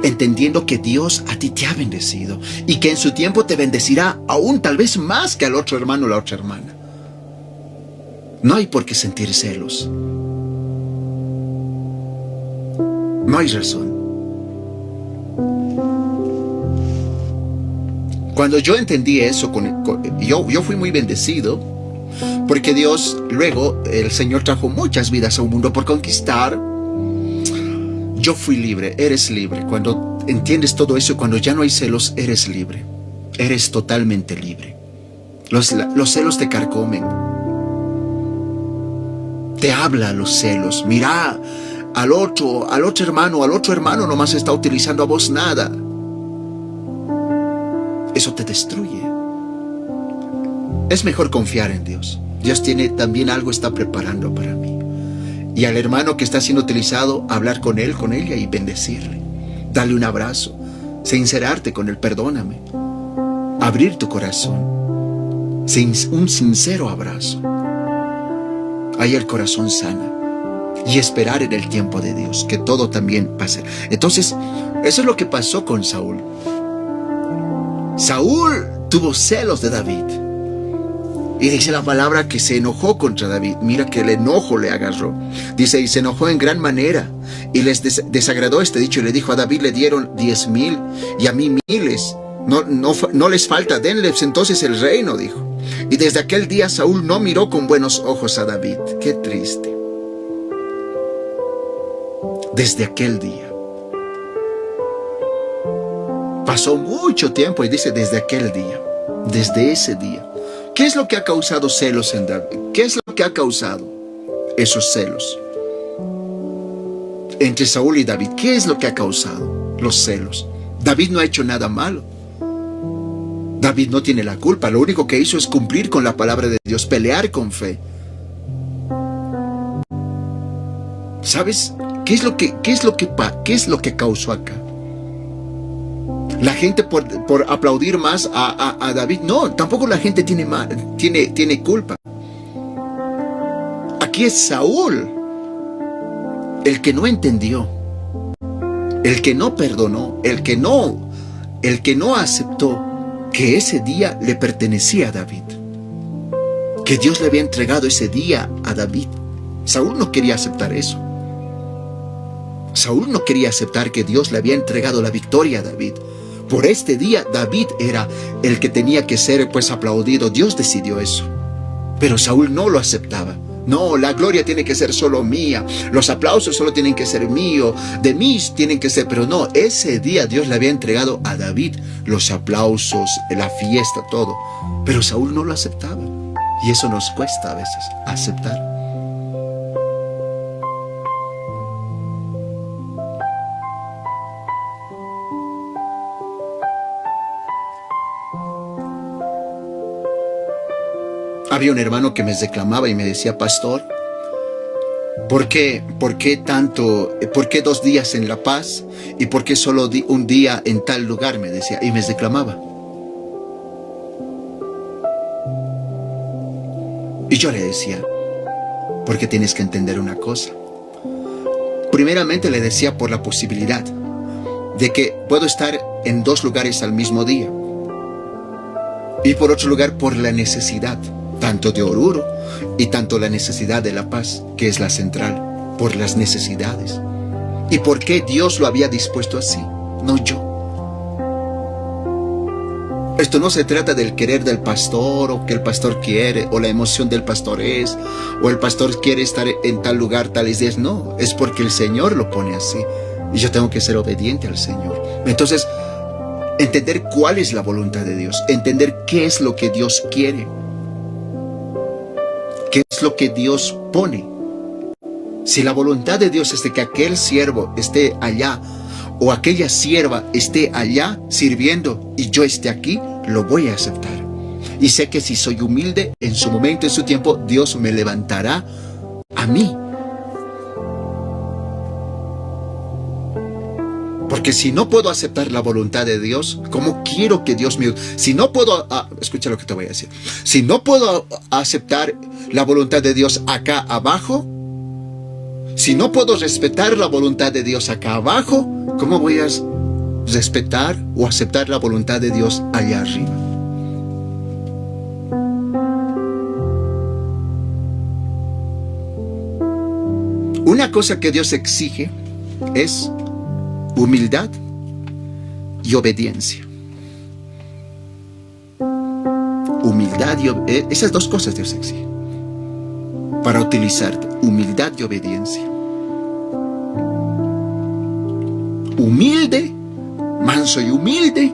entendiendo que Dios a ti te ha bendecido y que en su tiempo te bendecirá aún tal vez más que al otro hermano o la otra hermana. No hay por qué sentir celos. No hay razón. Cuando yo entendí eso, yo fui muy bendecido, porque Dios, luego, el Señor trajo muchas vidas a un mundo por conquistar. Yo fui libre, eres libre. Cuando entiendes todo eso, cuando ya no hay celos, eres libre. Eres totalmente libre. Los celos te carcomen. Te habla los celos. Mira, al otro hermano nomás está utilizando a vos nada. Eso te destruye. Es mejor confiar en Dios. Dios también algo está preparando para mí. Y al hermano que está siendo utilizado, hablar con él, con ella y bendecirle. Darle un abrazo. Sincerarte con él, perdóname. Abrir tu corazón. Un sincero abrazo. Ahí el corazón sana. Y esperar en el tiempo de Dios, que todo también pase. Entonces, eso es lo que pasó con Saúl. Saúl tuvo celos de David. Y dice la palabra que se enojó contra David. Mira que el enojo le agarró. Dice, y se enojó en gran manera. Y les desagradó este dicho. Y le dijo, a David le dieron 10,000 y a mí miles. No les falta, denles entonces el reino, dijo. Y desde aquel día Saúl no miró con buenos ojos a David. Qué triste. Desde aquel día. Pasó mucho tiempo y dice desde aquel día. Desde ese día. ¿Qué es lo que ha causado celos en David? ¿Qué es lo que ha causado esos celos entre Saúl y David? ¿Qué es lo que ha causado los celos? David no ha hecho nada malo. David no tiene la culpa. Lo único que hizo es cumplir con la palabra de Dios, pelear con fe. ¿Sabes? ¿Qué es lo que causó acá? La gente por aplaudir más a David. No, tampoco la gente tiene culpa. Aquí es Saúl el que no entendió, el que no perdonó, el que no aceptó que ese día le pertenecía a David, que Dios le había entregado ese día a David. Saúl no quería aceptar eso. Saúl no quería aceptar que Dios le había entregado la victoria a David. Por este día David era el que tenía que ser aplaudido. Dios decidió eso. Pero Saúl no lo aceptaba. No, la gloria tiene que ser solo mía. Los aplausos solo tienen que ser míos. De mí tienen que ser. Pero no, ese día Dios le había entregado a David los aplausos, la fiesta, todo. Pero Saúl no lo aceptaba. Y eso nos cuesta a veces, aceptar. Había un hermano que me reclamaba y me decía, pastor, ¿por qué 2 días en La Paz? ¿Y por qué solo un día en tal lugar? Me decía, y me reclamaba. Y yo le decía, porque tienes que entender una cosa. Primeramente le decía por la posibilidad de que puedo estar en 2 lugares al mismo día. Y por otro lugar, por la necesidad, tanto de Oruro y tanto la necesidad de La Paz, que es la central, por las necesidades. ¿Y por qué Dios lo había dispuesto así? No yo. Esto no se trata del querer del pastor, o que el pastor quiere, o la emoción del pastor es, o el pastor quiere estar en tal lugar, tales días. No, es porque el Señor lo pone así. Y yo tengo que ser obediente al Señor. Entonces, entender cuál es la voluntad de Dios, entender qué es lo que Dios quiere, qué es lo que Dios pone. Si la voluntad de Dios es de que aquel siervo esté allá, o aquella sierva esté allá sirviendo y yo esté aquí, lo voy a aceptar. Y sé que si soy humilde, en su momento, en su tiempo, Dios me levantará a mí. Porque si no puedo aceptar la voluntad de Dios, ¿cómo quiero que Dios me... Si no puedo... escucha lo que te voy a decir. Si no puedo aceptar la voluntad de Dios acá abajo, si no puedo respetar la voluntad de Dios acá abajo, ¿cómo voy a respetar o aceptar la voluntad de Dios allá arriba? Una cosa que Dios exige es humildad y obediencia. Humildad y esas dos cosas Dios exige para utilizarte. Humildad y obediencia. Humilde, manso y humilde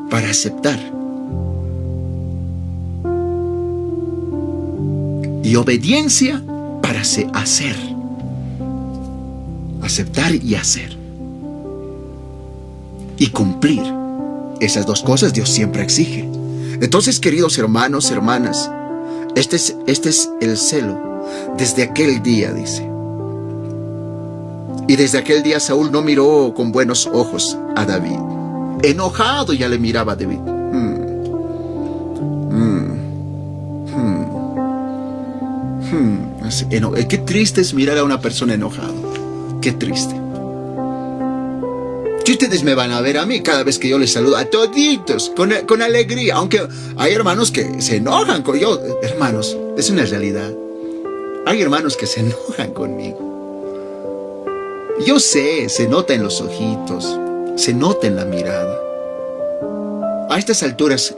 para aceptar. Y obediencia para hacer. Aceptar y hacer. Y cumplir. Esas dos cosas Dios siempre exige. Entonces, queridos hermanos, hermanas, este es el celo desde aquel día, dice. Y desde aquel día Saúl no miró con buenos ojos a David. Enojado ya le miraba a David. Qué triste es mirar a una persona enojada. Qué triste. Y ustedes me van a ver a mí cada vez que yo les saludo a toditos, con alegría. Aunque hay hermanos que se enojan con yo. Hermanos, es una realidad. Hay hermanos que se enojan conmigo. Yo sé, se nota en los ojitos, se nota en la mirada. A estas alturas,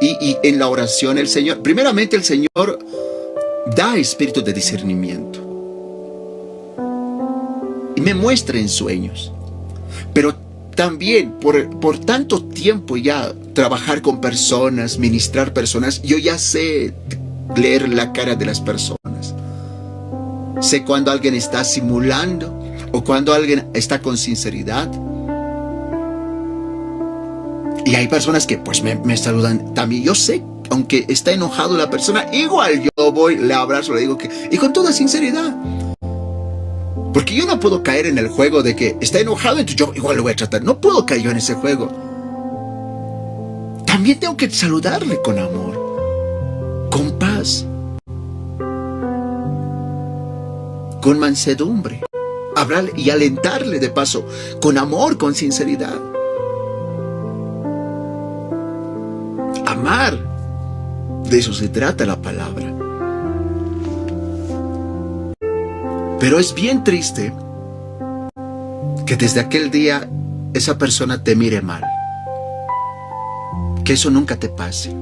y en la oración, el Señor, primeramente el Señor da espíritu de discernimiento. Y me muestra en sueños. Pero también por tanto tiempo ya trabajar con personas, ministrar personas, yo ya sé leer la cara de las personas. Sé cuando alguien está simulando o cuando alguien está con sinceridad. Y hay personas que pues me saludan también. Yo sé, aunque está enojado la persona, igual yo voy, le abrazo, le digo que... Y con toda sinceridad. Porque yo no puedo caer en el juego de que está enojado, entonces yo igual lo voy a tratar. No puedo caer yo en ese juego. También tengo que saludarle con amor, con paz, con mansedumbre. Hablarle y alentarle de paso, con amor, con sinceridad. Amar. De eso se trata la palabra. Pero es bien triste que desde aquel día esa persona te mire mal. Que eso nunca te pase.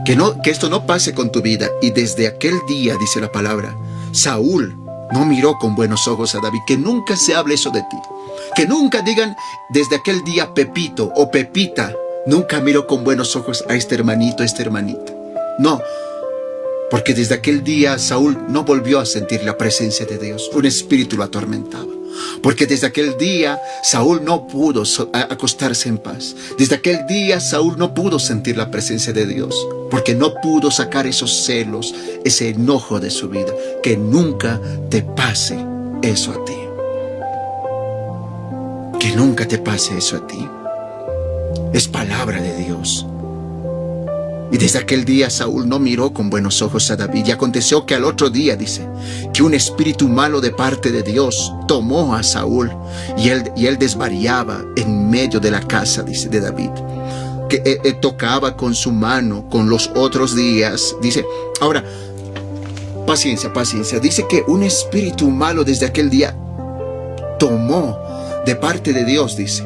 Que esto no pase con tu vida. Y desde aquel día, dice la palabra, Saúl no miró con buenos ojos a David. Que nunca se hable eso de ti. Que nunca digan desde aquel día Pepito o Pepita. Nunca miró con buenos ojos a este hermanito, a esta hermanita. No. Porque desde aquel día Saúl no volvió a sentir la presencia de Dios. Un espíritu lo atormentaba. Porque desde aquel día Saúl no pudo acostarse en paz. Desde aquel día Saúl no pudo sentir la presencia de Dios. Porque no pudo sacar esos celos, ese enojo de su vida. Que nunca te pase eso a ti. Que nunca te pase eso a ti. Es palabra de Dios. Y desde aquel día Saúl no miró con buenos ojos a David. Y aconteció que al otro día, dice, que un espíritu malo de parte de Dios tomó a Saúl. Y él desvariaba en medio de la casa, dice, de David. Que él tocaba con su mano con los otros días. Dice, ahora, paciencia, paciencia. Dice que un espíritu malo desde aquel día tomó de parte de Dios, dice,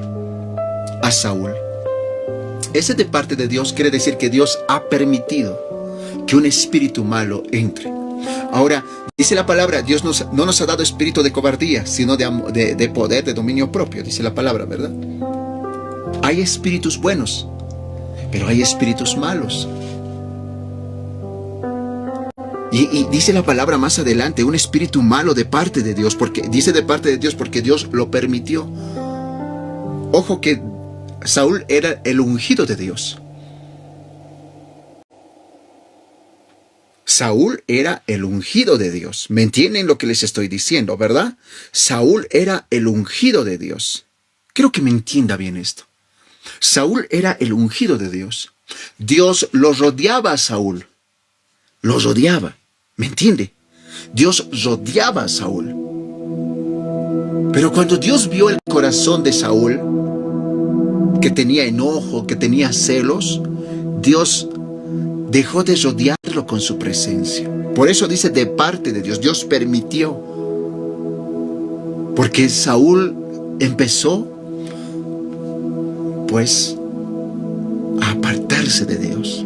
a Saúl. Ese de parte de Dios quiere decir que Dios ha permitido que un espíritu malo entre. Ahora, dice la palabra, Dios no nos ha dado espíritu de cobardía, sino de poder, de dominio propio, dice la palabra, ¿verdad? Hay espíritus buenos, pero hay espíritus malos. Y dice la palabra más adelante, un espíritu malo de parte de Dios, porque dice de parte de Dios porque Dios lo permitió. Ojo que Saúl era el ungido de Dios. Saúl era el ungido de Dios. ¿Me entienden lo que les estoy diciendo, verdad? Saúl era el ungido de Dios. Quiero que me entienda bien esto. Saúl era el ungido de Dios. Dios lo rodeaba a Saúl. Lo rodeaba. ¿Me entiende? Dios rodeaba a Saúl. Pero cuando Dios vio el corazón de Saúl, que tenía enojo, que tenía celos, Dios dejó de rodearlo con su presencia. Por eso dice de parte de Dios. Dios permitió. Porque Saúl empezó, pues, a apartarse de Dios.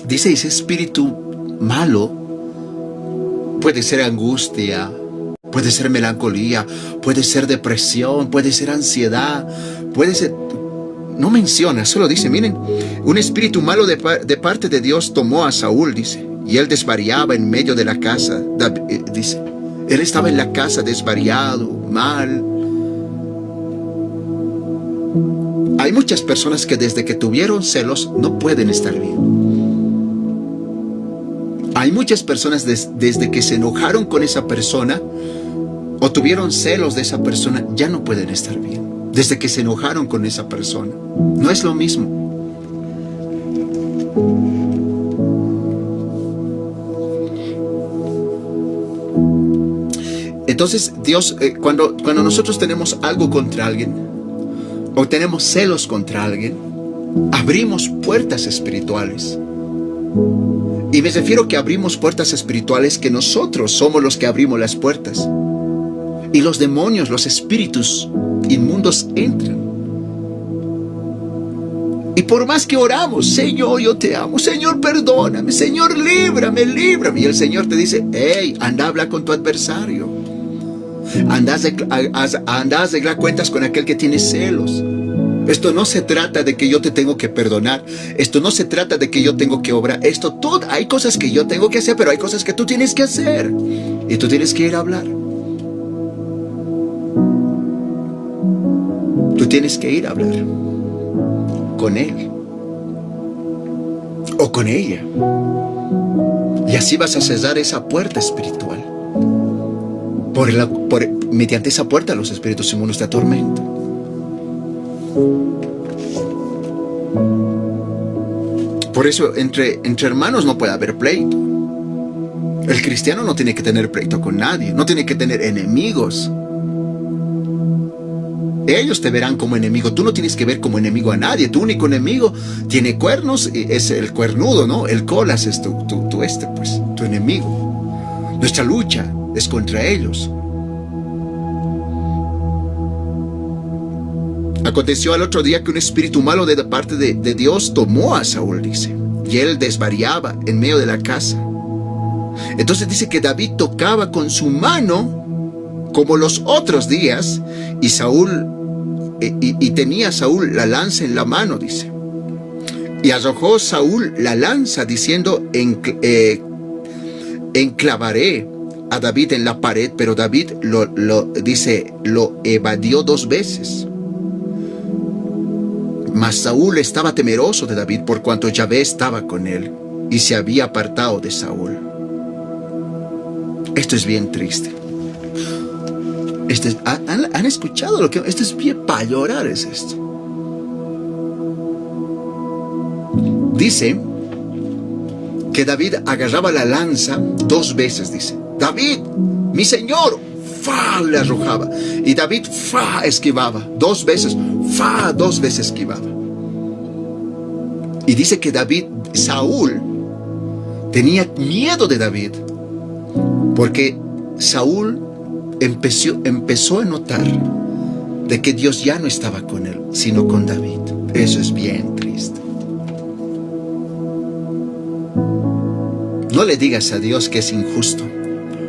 Dice, ese espíritu malo puede ser angustia, puede ser melancolía, puede ser depresión, puede ser ansiedad, puede ser... No menciona, solo dice, miren, un espíritu malo de parte de Dios tomó a Saúl, dice, y él desvariaba en medio de la casa, dice. Él estaba en la casa desvariado, mal. Hay muchas personas que desde que tuvieron celos no pueden estar bien. Hay muchas personas desde que se enojaron con esa persona o tuvieron celos de esa persona, ya no pueden estar bien. Desde que se enojaron con esa persona. No es lo mismo. Entonces, Dios, cuando nosotros tenemos algo contra alguien o tenemos celos contra alguien, abrimos puertas espirituales. Y me refiero que abrimos puertas espirituales, que nosotros somos los que abrimos las puertas. Y los demonios, los espíritus inmundos entran. Y por más que oramos, Señor, yo te amo, Señor, perdóname, Señor, líbrame, líbrame. Y el Señor te dice, hey, anda a hablar con tu adversario. Anda a arreglar cuentas con aquel que tiene celos. Esto no se trata de que yo te tengo que perdonar. Esto no se trata de que yo tengo que obrar. Hay cosas que yo tengo que hacer, pero hay cosas que tú tienes que hacer. Y tú tienes que ir a hablar. Tú tienes que ir a hablar con él o con ella. Y así vas a cerrar esa puerta espiritual. Mediante esa puerta los espíritus inmundos te atormentan. Por eso entre hermanos no puede haber pleito. El cristiano no tiene que tener pleito con nadie, no tiene que tener enemigos. Ellos te verán como enemigo, tú no tienes que ver como enemigo a nadie. Tu único enemigo tiene cuernos, es el cuernudo, ¿no? El colas es tu enemigo. Nuestra lucha es contra ellos. Aconteció al otro día que un espíritu malo de parte de Dios tomó a Saúl, dice, y él desvariaba en medio de la casa. Entonces dice que David tocaba con su mano como los otros días, y tenía Saúl la lanza en la mano, dice. Y arrojó Saúl la lanza diciendo, enclavaré a David en la pared, pero David lo evadió 2 veces. Mas Saúl estaba temeroso de David por cuanto Yahvé estaba con él y se había apartado de Saúl. Esto es bien triste. ¿Han escuchado lo que? Esto es bien para llorar, es esto. Dice que David agarraba la lanza 2 veces, dice. David, mi señor, ¡fa! Le arrojaba. Y David, ¡fa! Esquivaba. 2 veces, ¡fa! 2 veces esquivaba. Y dice que Saúl tenía miedo de David, porque Saúl empezó a notar de que Dios ya no estaba con él, sino con David. Eso es bien triste. No le digas a Dios que es injusto.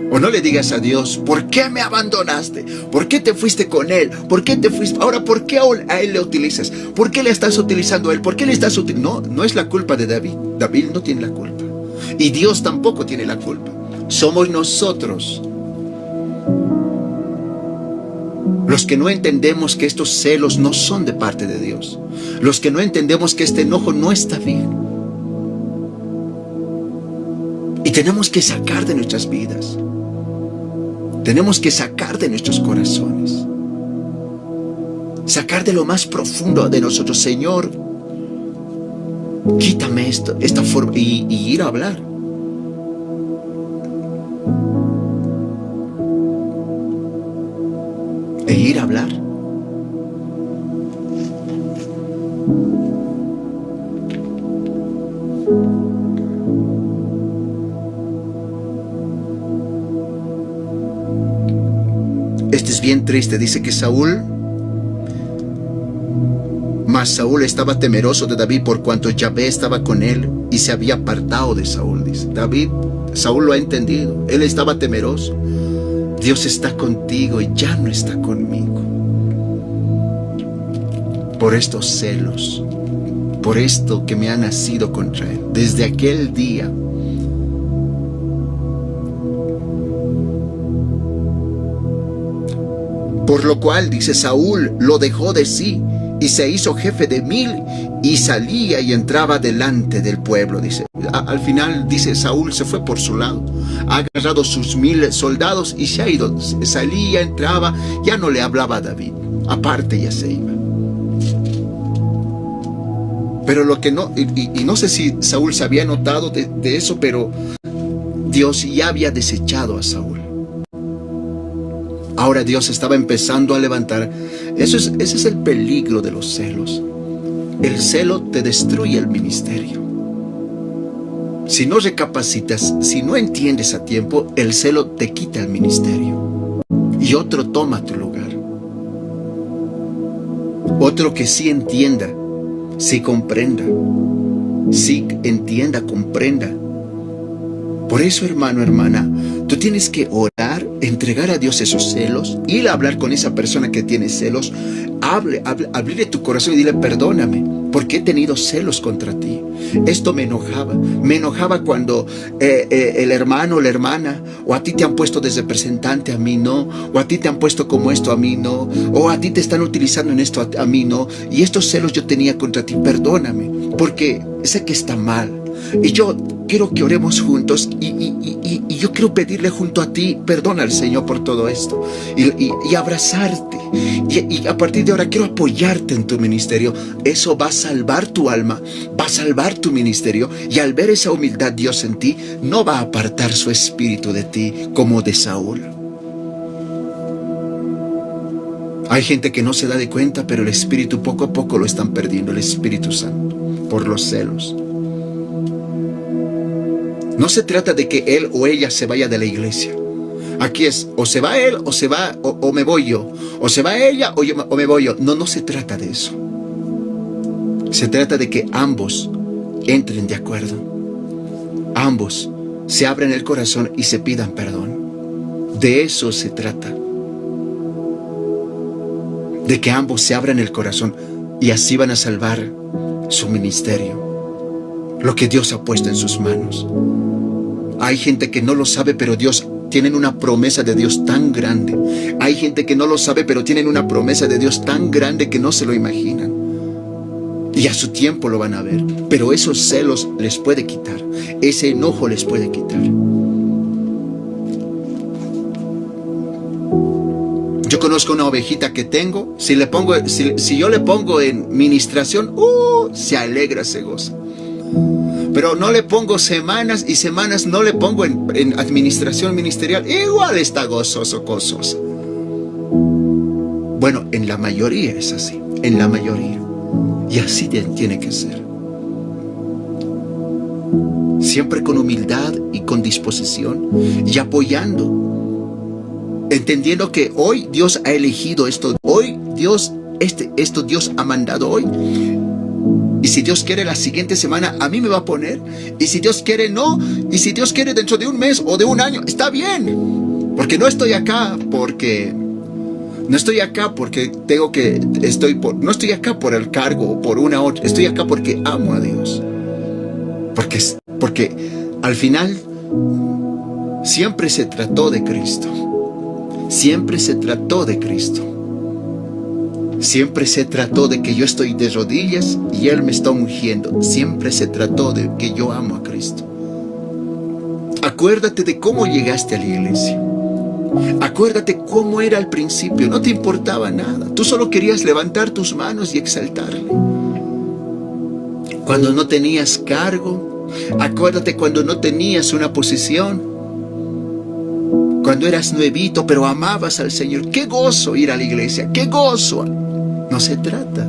O no le digas a Dios, ¿por qué me abandonaste? ¿Por qué te fuiste con él? ¿Por qué te fuiste? Ahora, ¿por qué a él le utilizas? ¿Por qué le estás utilizando a él? ¿Por qué le estás utilizando? No es la culpa de David. David no tiene la culpa. Y Dios tampoco tiene la culpa. Somos nosotros Los que no entendemos que estos celos no son de parte de Dios. Los que no entendemos que este enojo no está bien. Y tenemos que sacar de nuestras vidas. Tenemos que sacar de nuestros corazones. Sacar de lo más profundo de nosotros. Señor, quítame esta forma y ir a hablar. E ir a hablar. Este es bien triste. Dice que Mas Saúl estaba temeroso de David por cuanto Yahvé estaba con él y se había apartado de Saúl. Dice Saúl lo ha entendido. Él estaba temeroso. Dios está contigo y ya no está conmigo. Por estos celos, por esto que me ha nacido contra él, desde aquel día. Por lo cual, dice, Saúl lo dejó de sí y se hizo jefe de 1000 y salía y entraba delante del pueblo. Dice, al final, dice, Saúl se fue por su lado, ha agarrado sus 1000 soldados y se ha ido. Salía, entraba, ya no le hablaba a David, aparte ya se iba. Pero lo que no, y no sé si Saúl se había notado de eso, pero Dios ya había desechado a Saúl. Ahora Dios estaba empezando a levantar. Ese es el peligro de los celos. El celo te destruye el ministerio. Si no recapacitas, si no entiendes a tiempo, el celo te quita el ministerio. Y otro toma tu lugar. Otro que sí entienda, sí comprenda. Sí entienda, comprenda. Por eso, hermano, hermana, tú tienes que orar, entregar a Dios esos celos, ir a hablar con esa persona que tiene celos, abrirle tu corazón y dile, perdóname, porque he tenido celos contra ti. Esto me enojaba cuando el hermano o la hermana, o a ti te han puesto de representante, a mí no, o a ti te han puesto como esto, a mí no, o a ti te están utilizando en esto, a mí no, y estos celos yo tenía contra ti, perdóname, porque sé que está mal. Y yo quiero que oremos juntos y yo quiero pedirle junto a ti, perdona al Señor por todo esto y abrazarte. Y a partir de ahora quiero apoyarte en tu ministerio. Eso va a salvar tu alma, va a salvar tu ministerio. Y al ver esa humildad Dios en ti, no va a apartar su espíritu de ti como de Saúl. Hay gente que no se da de cuenta, pero el espíritu poco a poco lo están perdiendo, el Espíritu Santo, por los celos. No se trata de que él o ella se vaya de la iglesia. Aquí es, o se va él o se va, o me voy yo. O se va ella o me voy yo. No se trata de eso. Se trata de que ambos entren de acuerdo. Ambos se abran el corazón y se pidan perdón. De eso se trata. De que ambos se abran el corazón y así van a salvar su ministerio. Lo que Dios ha puesto en sus manos. Hay gente que no lo sabe, pero tienen una promesa de Dios tan grande. Hay gente que no lo sabe, pero tienen una promesa de Dios tan grande que no se lo imaginan. Y a su tiempo lo van a ver. Pero esos celos les puede quitar. Ese enojo les puede quitar. Yo conozco una ovejita que tengo. Si yo le pongo en ministración, se alegra, se goza. Pero no le pongo semanas y semanas, no le pongo en administración ministerial, igual está gozoso. Bueno, en la mayoría es así, en la mayoría. Y así tiene que ser. Siempre con humildad y con disposición y apoyando. Entendiendo que hoy Dios ha elegido esto, hoy Dios ha mandado hoy. Y si Dios quiere la siguiente semana a mí me va a poner. Y si Dios quiere no. Y si Dios quiere dentro de un mes o de un año, está bien. Porque no estoy acá porque no estoy acá por el cargo o por una otra. Estoy acá porque amo a Dios. Porque al final siempre se trató de Cristo. Siempre se trató de Cristo. Siempre se trató de que yo estoy de rodillas y Él me está ungiendo. Siempre se trató de que yo amo a Cristo. Acuérdate de cómo llegaste a la iglesia. Acuérdate cómo era al principio. No te importaba nada. Tú solo querías levantar tus manos y exaltarle. Cuando no tenías cargo. Acuérdate cuando no tenías una posición. Cuando eras nuevito, pero amabas al Señor. ¡Qué gozo ir a la iglesia! ¡Qué gozo! No se trata.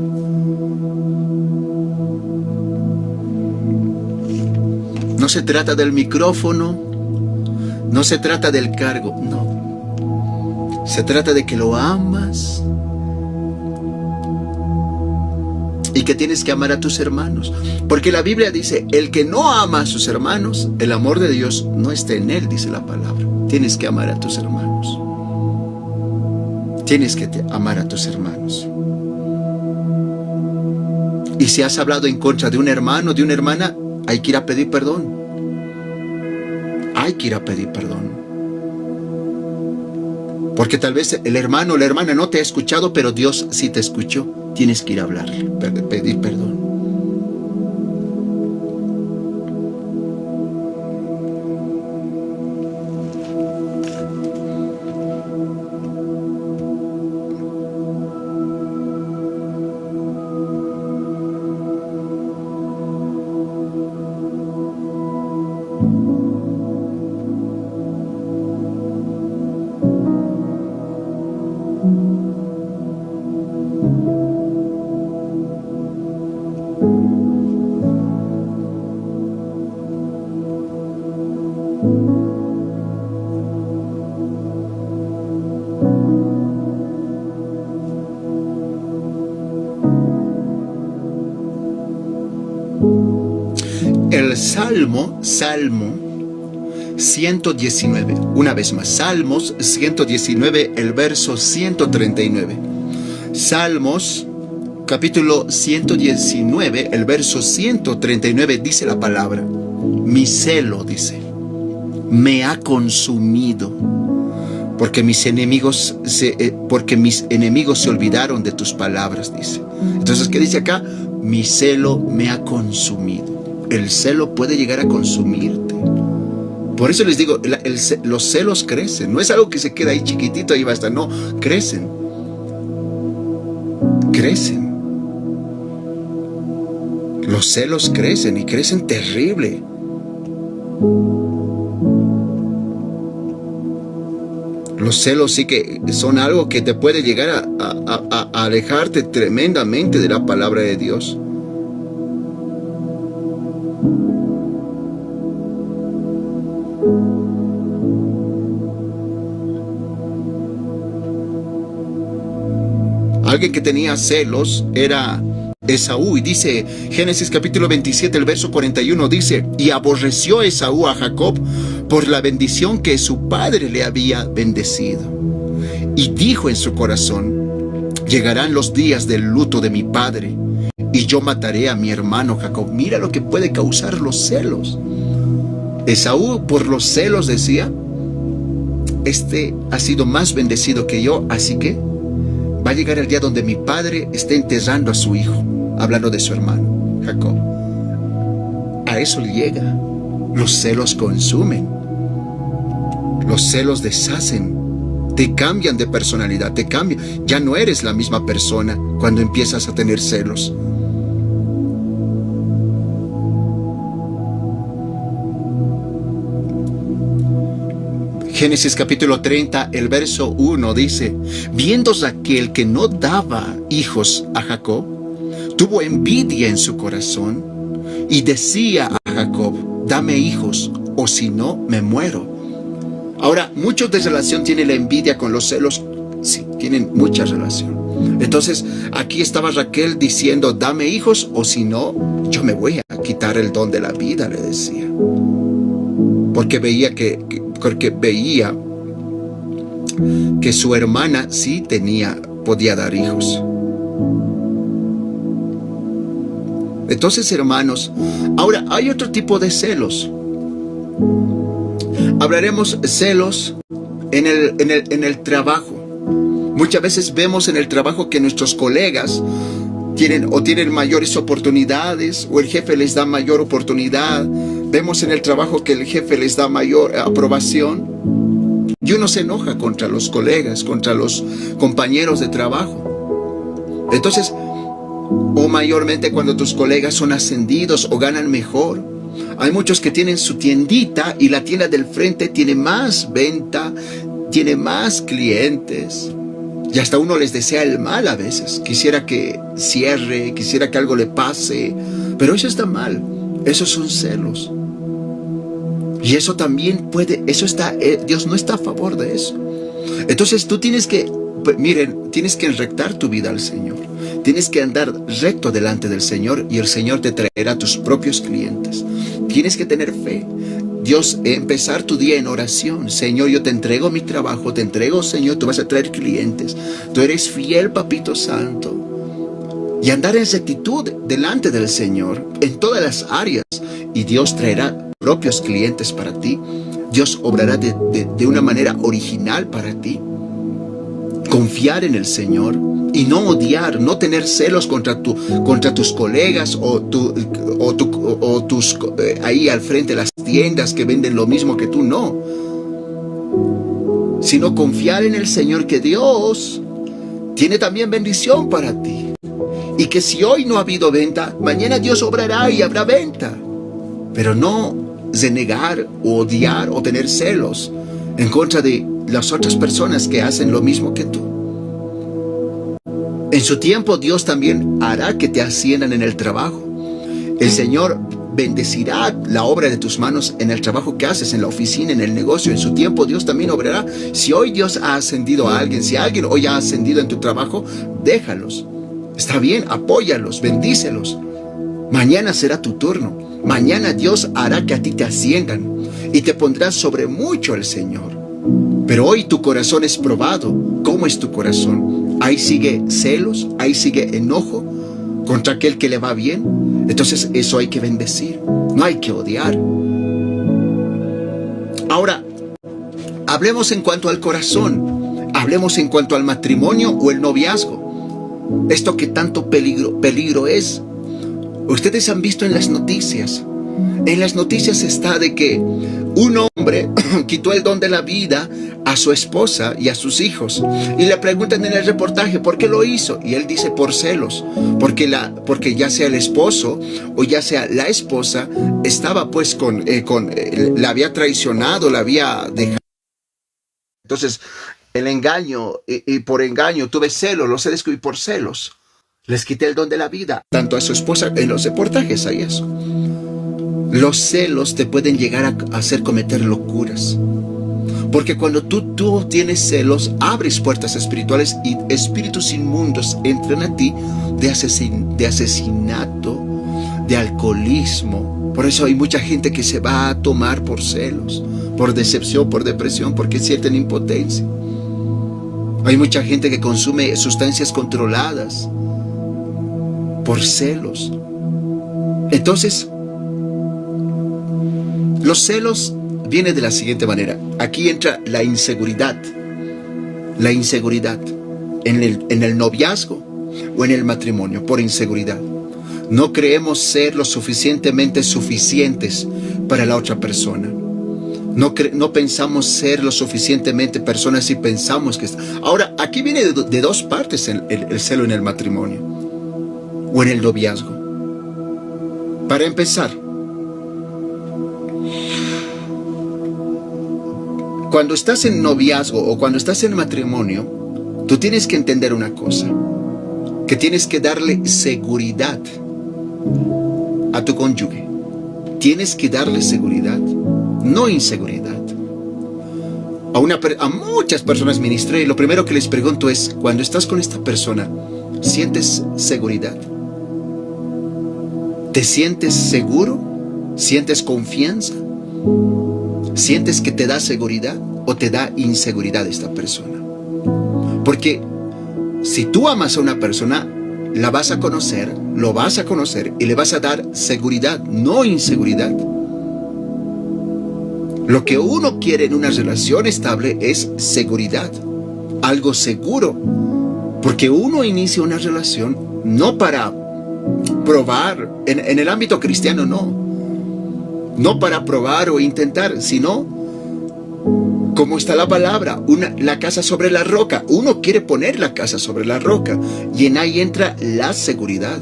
No se trata del micrófono. No se trata del cargo. No. Se trata de que lo amas. Y que tienes que amar a tus hermanos. Porque la Biblia dice, el que no ama a sus hermanos, el amor de Dios no está en él, dice la palabra. Tienes que amar a tus hermanos. Tienes que amar a tus hermanos. Y si has hablado en contra de un hermano, de una hermana, hay que ir a pedir perdón. Hay que ir a pedir perdón. Porque tal vez el hermano o la hermana no te ha escuchado, pero Dios sí te escuchó. Tienes que ir a hablarle, pedir perdón. El Salmo 119, una vez más, Salmos 119, el verso 139. Salmos, capítulo 119, el verso 139, dice la palabra, mi celo, dice, me ha consumido, porque mis enemigos se olvidaron de tus palabras, dice. Entonces, ¿qué dice acá? Mi celo me ha consumido. El celo puede llegar a consumirte. Por eso les digo, los celos crecen. No es algo que se queda ahí chiquitito y basta. No, crecen. Crecen. Los celos crecen y crecen terrible. Los celos sí que son algo que te puede llegar a alejarte tremendamente de la palabra de Dios. Alguien que tenía celos era Esaú, y dice Génesis capítulo 27, el verso 41, dice, y aborreció Esaú a Jacob por la bendición que su padre le había bendecido. Y dijo en su corazón, llegarán los días del luto de mi padre, y yo mataré a mi hermano Jacob. Mira lo que puede causar los celos. Esaú por los celos decía, este ha sido más bendecido que yo, así que va a llegar el día donde mi padre esté enterrando a su hijo, hablando de su hermano, Jacob. A eso llega. Los celos consumen. Los celos deshacen. Te cambian de personalidad, te cambian. Ya no eres la misma persona cuando empiezas a tener celos. Génesis capítulo 30, el verso 1 dice, viendo Raquel que no daba hijos a Jacob, tuvo envidia en su corazón y decía a Jacob, dame hijos, o si no, me muero. Ahora, muchos de relación tienen la envidia con los celos. Sí, tienen mucha relación. Entonces, aquí estaba Raquel diciendo, dame hijos, o si no, yo me voy a quitar el don de la vida, le decía. Porque veía que su hermana sí podía dar hijos. Entonces, hermanos, ahora hay otro tipo de celos. Hablaremos celos en el trabajo. Muchas veces vemos en el trabajo que nuestros colegas tienen mayores oportunidades, o el jefe les da mayor oportunidad. Vemos en el trabajo que el jefe les da mayor aprobación. Y uno se enoja contra los colegas, contra los compañeros de trabajo. Entonces, o mayormente cuando tus colegas son ascendidos o ganan mejor. Hay muchos que tienen su tiendita y la tienda del frente tiene más venta, tiene más clientes. Y hasta uno les desea el mal a veces. Quisiera que cierre, quisiera que algo le pase. Pero eso está mal. Esos son celos. Y eso también Dios no está a favor de eso. Entonces tú tienes que enrectar tu vida al Señor. Tienes que andar recto delante del Señor y el Señor te traerá tus propios clientes. Tienes que tener fe. Dios, empezar tu día en oración. Señor, yo te entrego mi trabajo, te entrego, Señor, tú vas a traer clientes. Tú eres fiel, Papito Santo. Y andar en rectitud delante del Señor en todas las áreas. Y Dios traerá propios clientes para ti. Dios obrará de una manera original para ti. Confiar en el Señor y no odiar, no tener celos contra tus colegas o tus ahí al frente de las tiendas que venden lo mismo que tú, no. Sino confiar en el Señor, que Dios tiene también bendición para ti. Y que si hoy no ha habido venta, mañana Dios obrará y habrá venta. Pero no renegar o odiar o tener celos en contra de las otras personas que hacen lo mismo que tú. En su tiempo Dios también hará que te asciendan en el trabajo. El Señor bendecirá la obra de tus manos en el trabajo que haces, en la oficina, en el negocio. En su tiempo Dios también obrará. Si hoy Dios ha ascendido a alguien, si alguien hoy ha ascendido en tu trabajo, déjalos. Está bien, apóyalos, bendícelos. Mañana será tu turno. Mañana Dios hará que a ti te asciendan y te pondrá sobre mucho el Señor. Pero hoy tu corazón es probado. ¿Cómo es tu corazón? Ahí sigue celos, ahí sigue enojo contra aquel que le va bien. Entonces eso hay que bendecir, no hay que odiar. Ahora, hablemos en cuanto al corazón, hablemos en cuanto al matrimonio o el noviazgo. Esto que tanto peligro es. Ustedes han visto en las noticias. En las noticias está de que un hombre quitó el don de la vida a su esposa y a sus hijos. Y le preguntan en el reportaje, ¿por qué lo hizo? Y él dice, por celos. Porque ya sea el esposo o ya sea la esposa, estaba pues la había traicionado, la había dejado. Entonces, el engaño, y por engaño tuve celos, los he descubierto por celos. Les quité el don de la vida, tanto a su esposa. En los reportajes hay eso. Los celos te pueden llegar a hacer cometer locuras. Porque cuando tú tienes celos, abres puertas espirituales y espíritus inmundos entran a ti de asesinato, de alcoholismo. Por eso hay mucha gente que se va a tomar por celos, por decepción, por depresión, porque sienten impotencia. Hay mucha gente que consume sustancias controladas por celos. Entonces, los celos vienen de la siguiente manera. Aquí entra la inseguridad. La inseguridad en el noviazgo o en el matrimonio, por inseguridad. No creemos ser lo suficientemente suficientes para la otra persona. No pensamos ser lo suficientemente personas y pensamos que... Ahora, aquí viene de dos partes el celo en el matrimonio o en el noviazgo. Para empezar, cuando estás en noviazgo o cuando estás en matrimonio, tú tienes que entender una cosa, que tienes que darle seguridad a tu cónyuge. Tienes que darle seguridad, no inseguridad. A muchas personas ministré y lo primero que les pregunto es, cuando estás con esta persona, ¿sientes seguridad? ¿Te sientes seguro? ¿Sientes confianza? ¿Sientes que te da seguridad o te da inseguridad esta persona? Porque si tú amas a una persona, la vas a conocer, lo vas a conocer y le vas a dar seguridad, no inseguridad. Lo que uno quiere en una relación estable es seguridad. algo seguro. Porque uno inicia una relación no para probar, en el ámbito cristiano no para probar o intentar, sino como está la palabra, la casa sobre la roca. Uno quiere poner la casa sobre la roca, y en ahí entra la seguridad.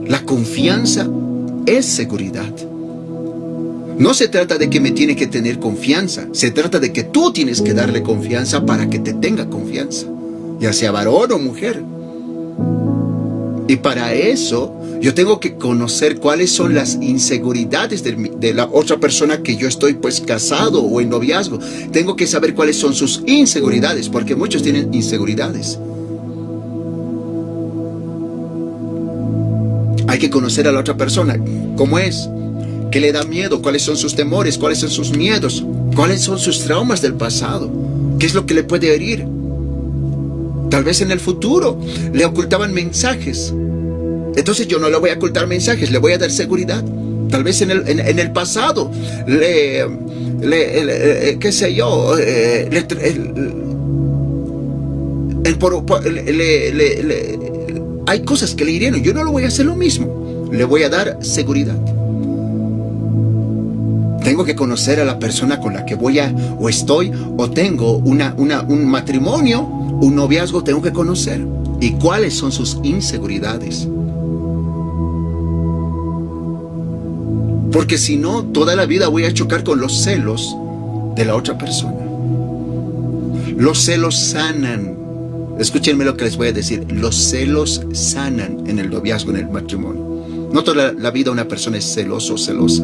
La confianza es seguridad. No se trata de que me tiene que tener confianza, se trata de que tú tienes que darle confianza para que te tenga confianza, ya sea varón o mujer. Y para eso yo tengo que conocer cuáles son las inseguridades de la otra persona que yo estoy pues casado o en noviazgo. Tengo que saber cuáles son sus inseguridades, porque muchos tienen inseguridades. Hay que conocer a la otra persona, cómo es, qué le da miedo, cuáles son sus temores, cuáles son sus miedos, cuáles son sus traumas del pasado, qué es lo que le puede herir. Tal vez en el futuro le ocultaban mensajes. Entonces yo no le voy a ocultar mensajes, le voy a dar seguridad. Tal vez en el pasado qué sé yo, hay cosas que le hirieron. Yo no lo voy a hacer lo mismo. Le voy a dar seguridad. Tengo que conocer a la persona con la que tengo un matrimonio, un noviazgo. Tengo que conocer. ¿Y cuáles son sus inseguridades? Porque si no, toda la vida voy a chocar con los celos de la otra persona. Los celos sanan. Escúchenme lo que les voy a decir. Los celos sanan en el noviazgo, en el matrimonio. No toda la vida una persona es celoso o celosa.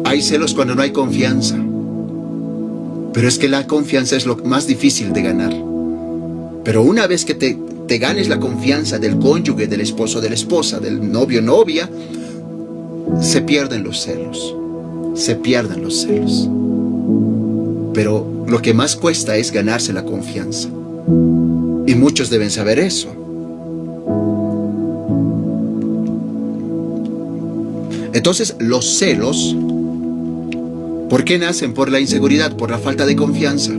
Hay celos cuando no hay confianza. Pero es que la confianza es lo más difícil de ganar. Pero una vez que te ganes la confianza del cónyuge, del esposo, de la esposa, del novio, novia, se pierden los celos. Se pierden los celos. Pero lo que más cuesta es ganarse la confianza. Y muchos deben saber eso. Entonces, los celos, ¿por qué nacen? Por la inseguridad, por la falta de confianza.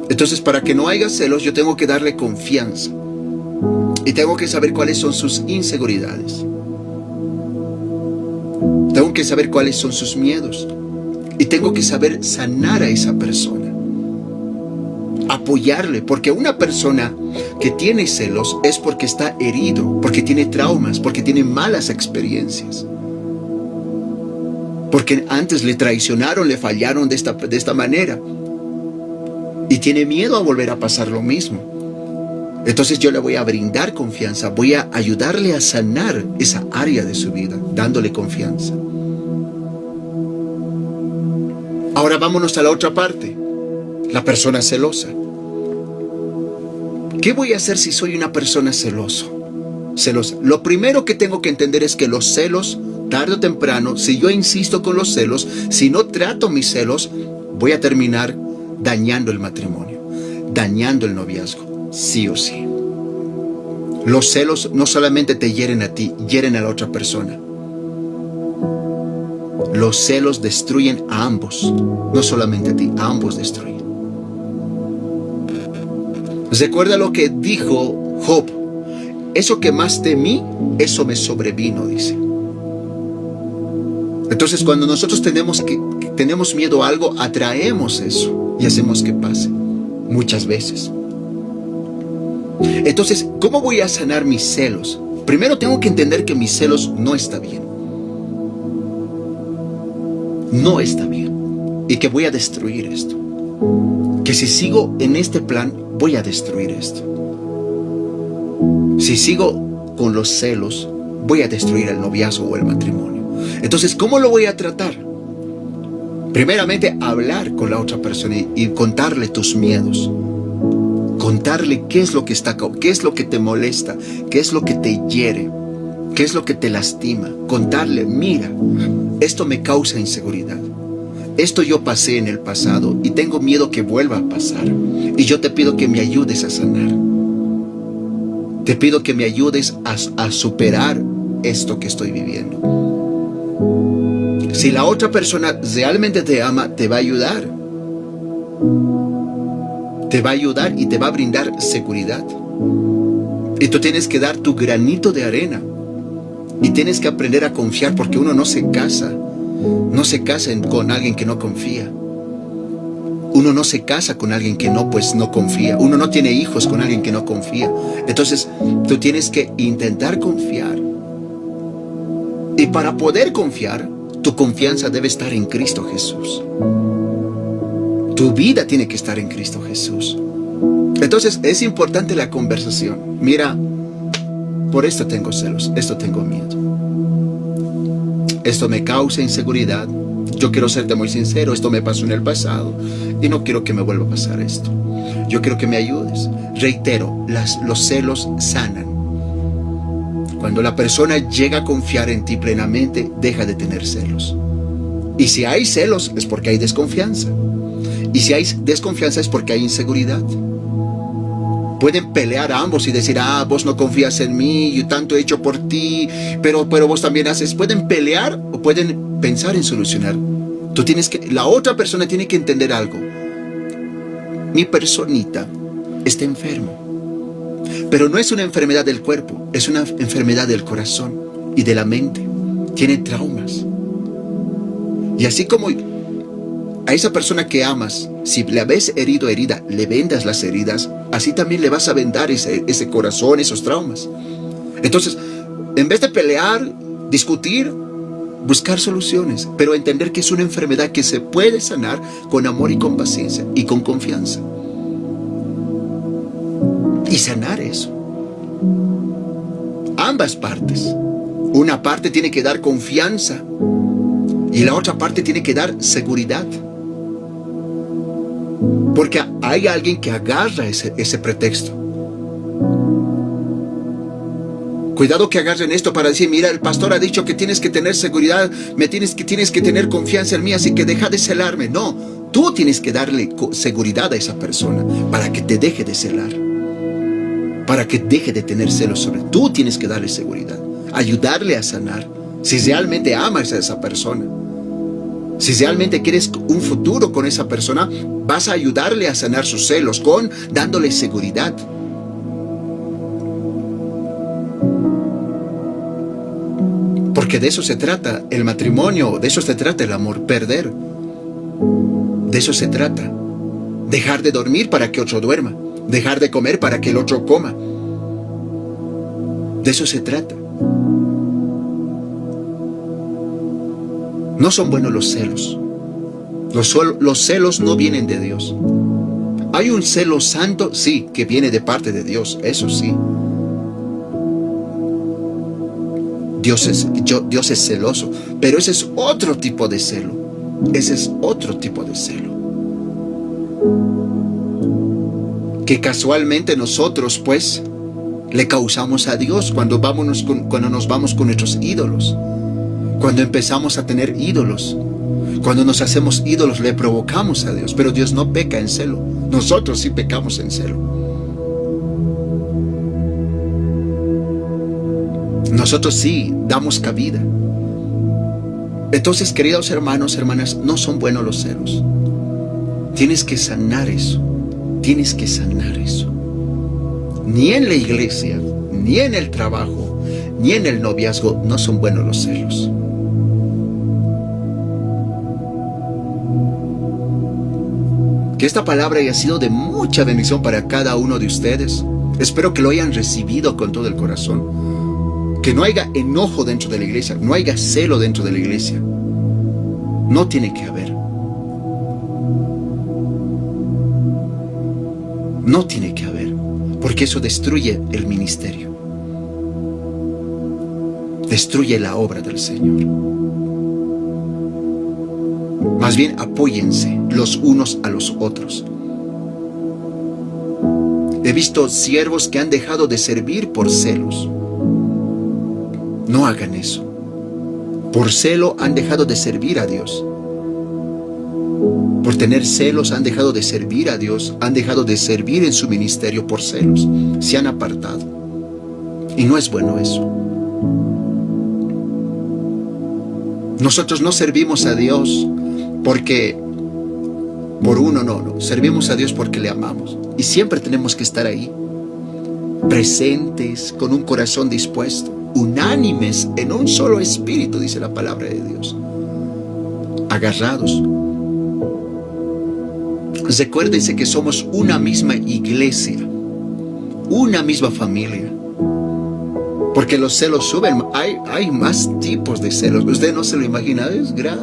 Entonces, para que no haya celos, yo tengo que darle confianza. Y tengo que saber cuáles son sus inseguridades. Tengo que saber cuáles son sus miedos. Y tengo que saber sanar a esa persona. Apoyarle, porque una persona que tiene celos es porque está herido, porque tiene traumas, porque tiene malas experiencias. Porque antes le traicionaron, le fallaron de esta manera. Y tiene miedo a volver a pasar lo mismo. Entonces yo le voy a brindar confianza, voy a ayudarle a sanar esa área de su vida, dándole confianza. Ahora vámonos a la otra parte, la persona celosa. ¿Qué voy a hacer si soy una persona celosa? Lo primero que tengo que entender es que los celos, tarde o temprano, si yo insisto con los celos, si no trato mis celos, voy a terminar dañando el matrimonio, dañando el noviazgo, sí o sí. Los celos no solamente te hieren a ti, hieren a la otra persona. Los celos destruyen a ambos, no solamente a ti, a ambos destruyen. Recuerda lo que dijo Job: eso que más temí, eso me sobrevino, dice. Entonces, cuando nosotros tenemos miedo a algo, atraemos eso y hacemos que pase, muchas veces. Entonces, ¿cómo voy a sanar mis celos? Primero tengo que entender que mis celos no está bien. No está bien. Y que voy a destruir esto. Que si sigo en este plan, voy a destruir esto. Si sigo con los celos, voy a destruir el noviazgo o el matrimonio. Entonces, ¿cómo lo voy a tratar? Primeramente, hablar con la otra persona y contarle tus miedos. Contarle qué es lo que te molesta, qué es lo que te hiere, qué es lo que te lastima. Contarle: mira, esto me causa inseguridad. Esto yo pasé en el pasado y tengo miedo que vuelva a pasar. Y yo te pido que me ayudes a sanar. Te pido que me ayudes a superar esto que estoy viviendo. Si la otra persona realmente te ama, te va a ayudar. Te va a ayudar y te va a brindar seguridad. Y tú tienes que dar tu granito de arena. Y tienes que aprender a confiar, porque uno no se casa. No se casa con alguien que no confía. Uno no se casa con alguien que no confía. Uno no tiene hijos con alguien que no confía. Entonces, tú tienes que intentar confiar. Y para poder confiar, tu confianza debe estar en Cristo Jesús. Tu vida tiene que estar en Cristo Jesús. Entonces, es importante la conversación. Mira, por esto tengo celos, esto tengo miedo. Esto me causa inseguridad. Yo quiero serte muy sincero, esto me pasó en el pasado y no quiero que me vuelva a pasar esto. Yo quiero que me ayudes. Reitero, los celos sanan. Cuando la persona llega a confiar en ti plenamente, deja de tener celos. Y si hay celos, es porque hay desconfianza. Y si hay desconfianza, es porque hay inseguridad. Pueden pelear ambos y decir, vos no confías en mí, yo tanto he hecho por ti, pero vos también haces. Pueden pelear o pueden pensar en solucionar. La otra persona tiene que entender algo. Mi personita está enfermo. Pero no es una enfermedad del cuerpo, es una enfermedad del corazón y de la mente. Tiene traumas. Y así como a esa persona que amas, si la ves herido o herida, le vendas las heridas, así también le vas a vendar ese corazón, esos traumas. Entonces, en vez de pelear, discutir, buscar soluciones, pero entender que es una enfermedad que se puede sanar con amor y con paciencia y con confianza. Y sanar eso. Ambas partes. Una parte tiene que dar confianza y la otra parte tiene que dar seguridad. Porque hay alguien que agarra ese pretexto. Cuidado que agarren esto para decir, mira, el pastor ha dicho que tienes que tener seguridad, tienes que tener confianza en mí, así que deja de celarme. No, tú tienes que darle seguridad a esa persona para que te deje de celar, para que deje de tener celos sobre ti. Tú tienes que darle seguridad, ayudarle a sanar. Si realmente amas a esa persona, si realmente quieres un futuro con esa persona, vas a ayudarle a sanar sus celos dándole seguridad. Porque de eso se trata el matrimonio, de eso se trata el amor, perder. De eso se trata. Dejar de dormir para que otro duerma, dejar de comer para que el otro coma. De eso se trata. No son buenos los celos. Los celos no vienen de Dios. Hay un celo santo, sí, que viene de parte de Dios, eso sí. Dios es celoso, pero ese es otro tipo de celo. Ese es otro tipo de celo. Que casualmente nosotros, pues, le causamos a Dios cuando nos vamos con nuestros ídolos. Cuando empezamos a tener ídolos. Cuando nos hacemos ídolos, le provocamos a Dios. Pero Dios no peca en celo. Nosotros sí pecamos en celo. Nosotros sí damos cabida. Entonces, queridos hermanos, hermanas, no son buenos los celos. Tienes que sanar eso. Tienes que sanar eso. Ni en la iglesia, ni en el trabajo, ni en el noviazgo, no son buenos los celos. Que esta palabra haya sido de mucha bendición para cada uno de ustedes. Espero que lo hayan recibido con todo el corazón. Que no haya enojo dentro de la iglesia, no haya celo dentro de la iglesia. No tiene que haber. No tiene que haber, porque eso destruye el ministerio. Destruye la obra del Señor. Más bien, apóyense los unos a los otros. He visto siervos que han dejado de servir por celos. No hagan eso. Por celo han dejado de servir a Dios. Por tener celos han dejado de servir a Dios. Han dejado de servir en su ministerio por celos. Se han apartado. Y no es bueno eso. Nosotros no servimos a Dios porque por uno, no. Servimos a Dios porque le amamos. Y siempre tenemos que estar ahí, presentes, con un corazón dispuesto, unánimes, en un solo espíritu, dice la palabra de Dios. Agarrados. Recuérdense que somos una misma iglesia, una misma familia. Porque los celos suben. Hay más tipos de celos. Usted no se lo imagina. Es grave.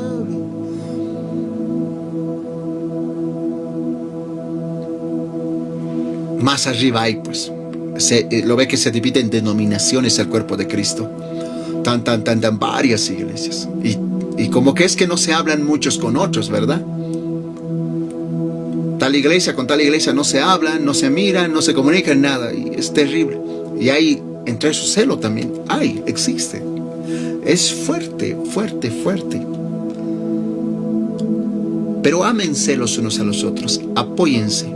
Más arriba hay, pues. Lo ve que se divide en denominaciones el cuerpo de Cristo. Tan varias iglesias. Y como que es que no se hablan muchos con otros, ¿verdad? Tal iglesia con tal iglesia no se hablan, no se miran, no se comunican nada. Y es terrible. Y hay, entre esos celo también, existe. Es fuerte. Pero ámense los unos a los otros, apóyense.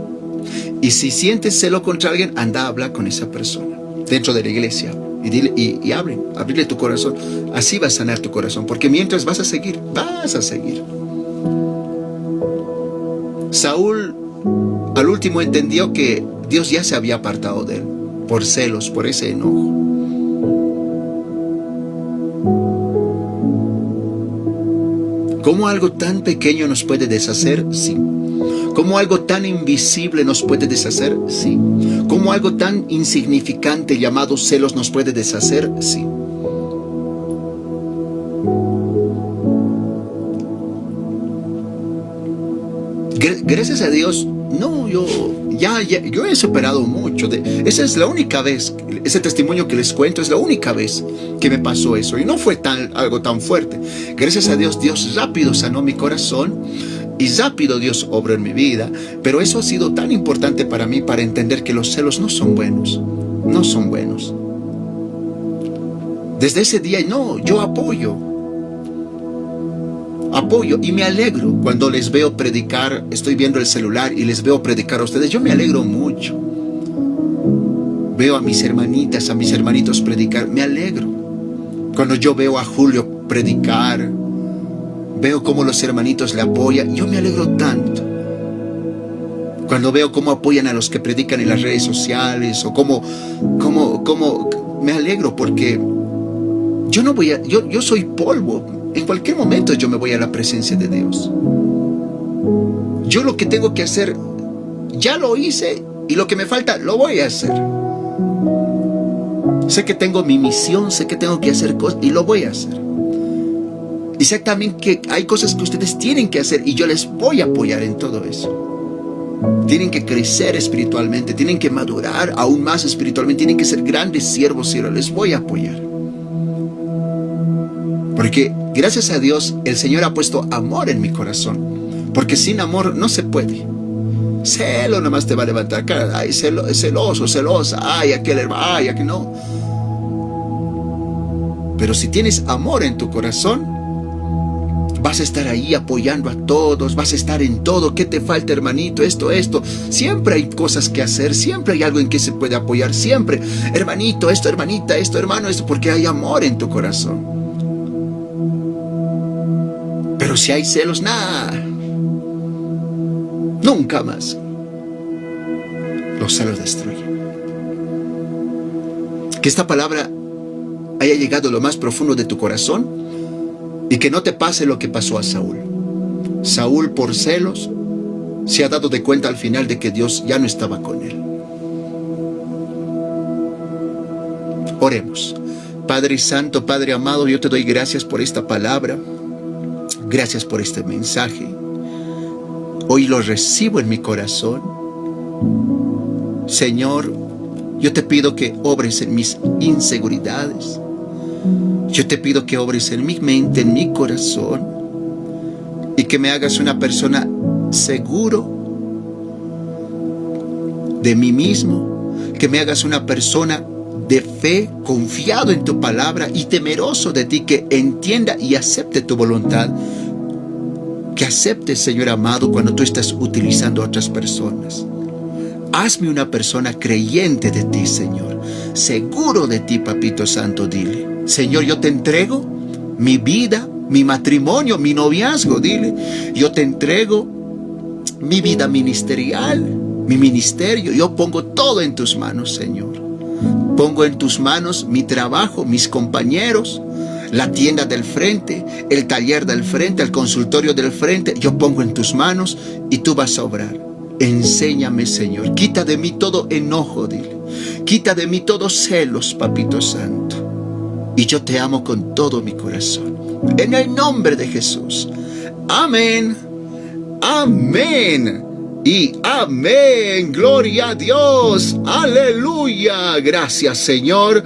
Y si sientes celo contra alguien, anda a hablar con esa persona dentro de la iglesia. Y abrile tu corazón. Así va a sanar tu corazón. Porque mientras vas a seguir. Saúl al último entendió que Dios ya se había apartado de él. Por celos, por ese enojo. ¿Cómo algo tan pequeño nos puede deshacer? Sí. ¿Cómo algo tan invisible nos puede deshacer? Sí. ¿Cómo algo tan insignificante llamado celos nos puede deshacer? Sí. Gracias a Dios, no, yo he superado mucho. Esa es la única vez, ese testimonio que les cuento es la única vez que me pasó eso. Y no fue algo tan fuerte. Gracias a Dios, Dios rápido sanó mi corazón. Y rápido Dios obró en mi vida. Pero eso ha sido tan importante para mí, para entender que los celos no son buenos. No son buenos. Desde ese día, yo apoyo y me alegro cuando les veo predicar. Estoy viendo el celular y les veo predicar a ustedes. Yo me alegro mucho. Veo a mis hermanitas, a mis hermanitos predicar. Me alegro. Cuando yo veo a Julio predicar, veo cómo los hermanitos le apoyan. Yo me alegro tanto. Cuando veo cómo apoyan a los que predican en las redes sociales, o cómo me alegro, porque yo soy polvo. En cualquier momento yo me voy a la presencia de Dios. Yo lo que tengo que hacer, ya lo hice, y lo que me falta, lo voy a hacer. Sé que tengo mi misión, sé que tengo que hacer cosas, y lo voy a hacer. Y sé también que hay cosas que ustedes tienen que hacer, y yo les voy a apoyar en todo eso. Tienen que crecer espiritualmente, tienen que madurar aún más espiritualmente, tienen que ser grandes siervos, y les voy a apoyar. Porque gracias a Dios el Señor ha puesto amor en mi corazón. Porque sin amor no se puede. Celo nomás te va a levantar cara. Ay, celoso, celosa. Ay, aquel hermano, ay, aquel no. Pero si tienes amor en tu corazón, vas a estar ahí apoyando a todos, vas a estar en todo. ¿Qué te falta, hermanito? Esto. Siempre hay cosas que hacer, siempre hay algo en que se puede apoyar, siempre. Hermanito, esto, hermanita, esto, hermano, esto, porque hay amor en tu corazón. Pero si hay celos, nada. Nunca más. Los celos destruyen. Que esta palabra haya llegado a lo más profundo de tu corazón, y que no te pase lo que pasó a Saúl. Saúl, por celos, se ha dado de cuenta al final de que Dios ya no estaba con él. Oremos. Padre Santo, Padre amado, yo te doy gracias por esta palabra. Gracias por este mensaje. Hoy lo recibo en mi corazón. Señor, yo te pido que obres en mis inseguridades. Yo te pido que obres en mi mente, en mi corazón, y que me hagas una persona seguro de mí mismo, que me hagas una persona de fe, confiado en tu palabra y temeroso de ti, que entienda y acepte tu voluntad, que acepte, Señor amado, cuando tú estás utilizando a otras personas. Hazme una persona creyente de ti, Señor, seguro de ti, Papito Santo. Dile: Señor, yo te entrego mi vida, mi matrimonio, mi noviazgo. Dile, yo te entrego mi vida ministerial, mi ministerio. Yo pongo todo en tus manos, Señor. Pongo en tus manos mi trabajo, mis compañeros, la tienda del frente, el taller del frente, el consultorio del frente. Yo pongo en tus manos y tú vas a obrar. Enséñame, Señor. Quita de mí todo enojo, dile. Quita de mí todos celos, Papito Santo. Y yo te amo con todo mi corazón. En el nombre de Jesús. Amén. Amén. Y amén. Gloria a Dios. Aleluya. Gracias, Señor.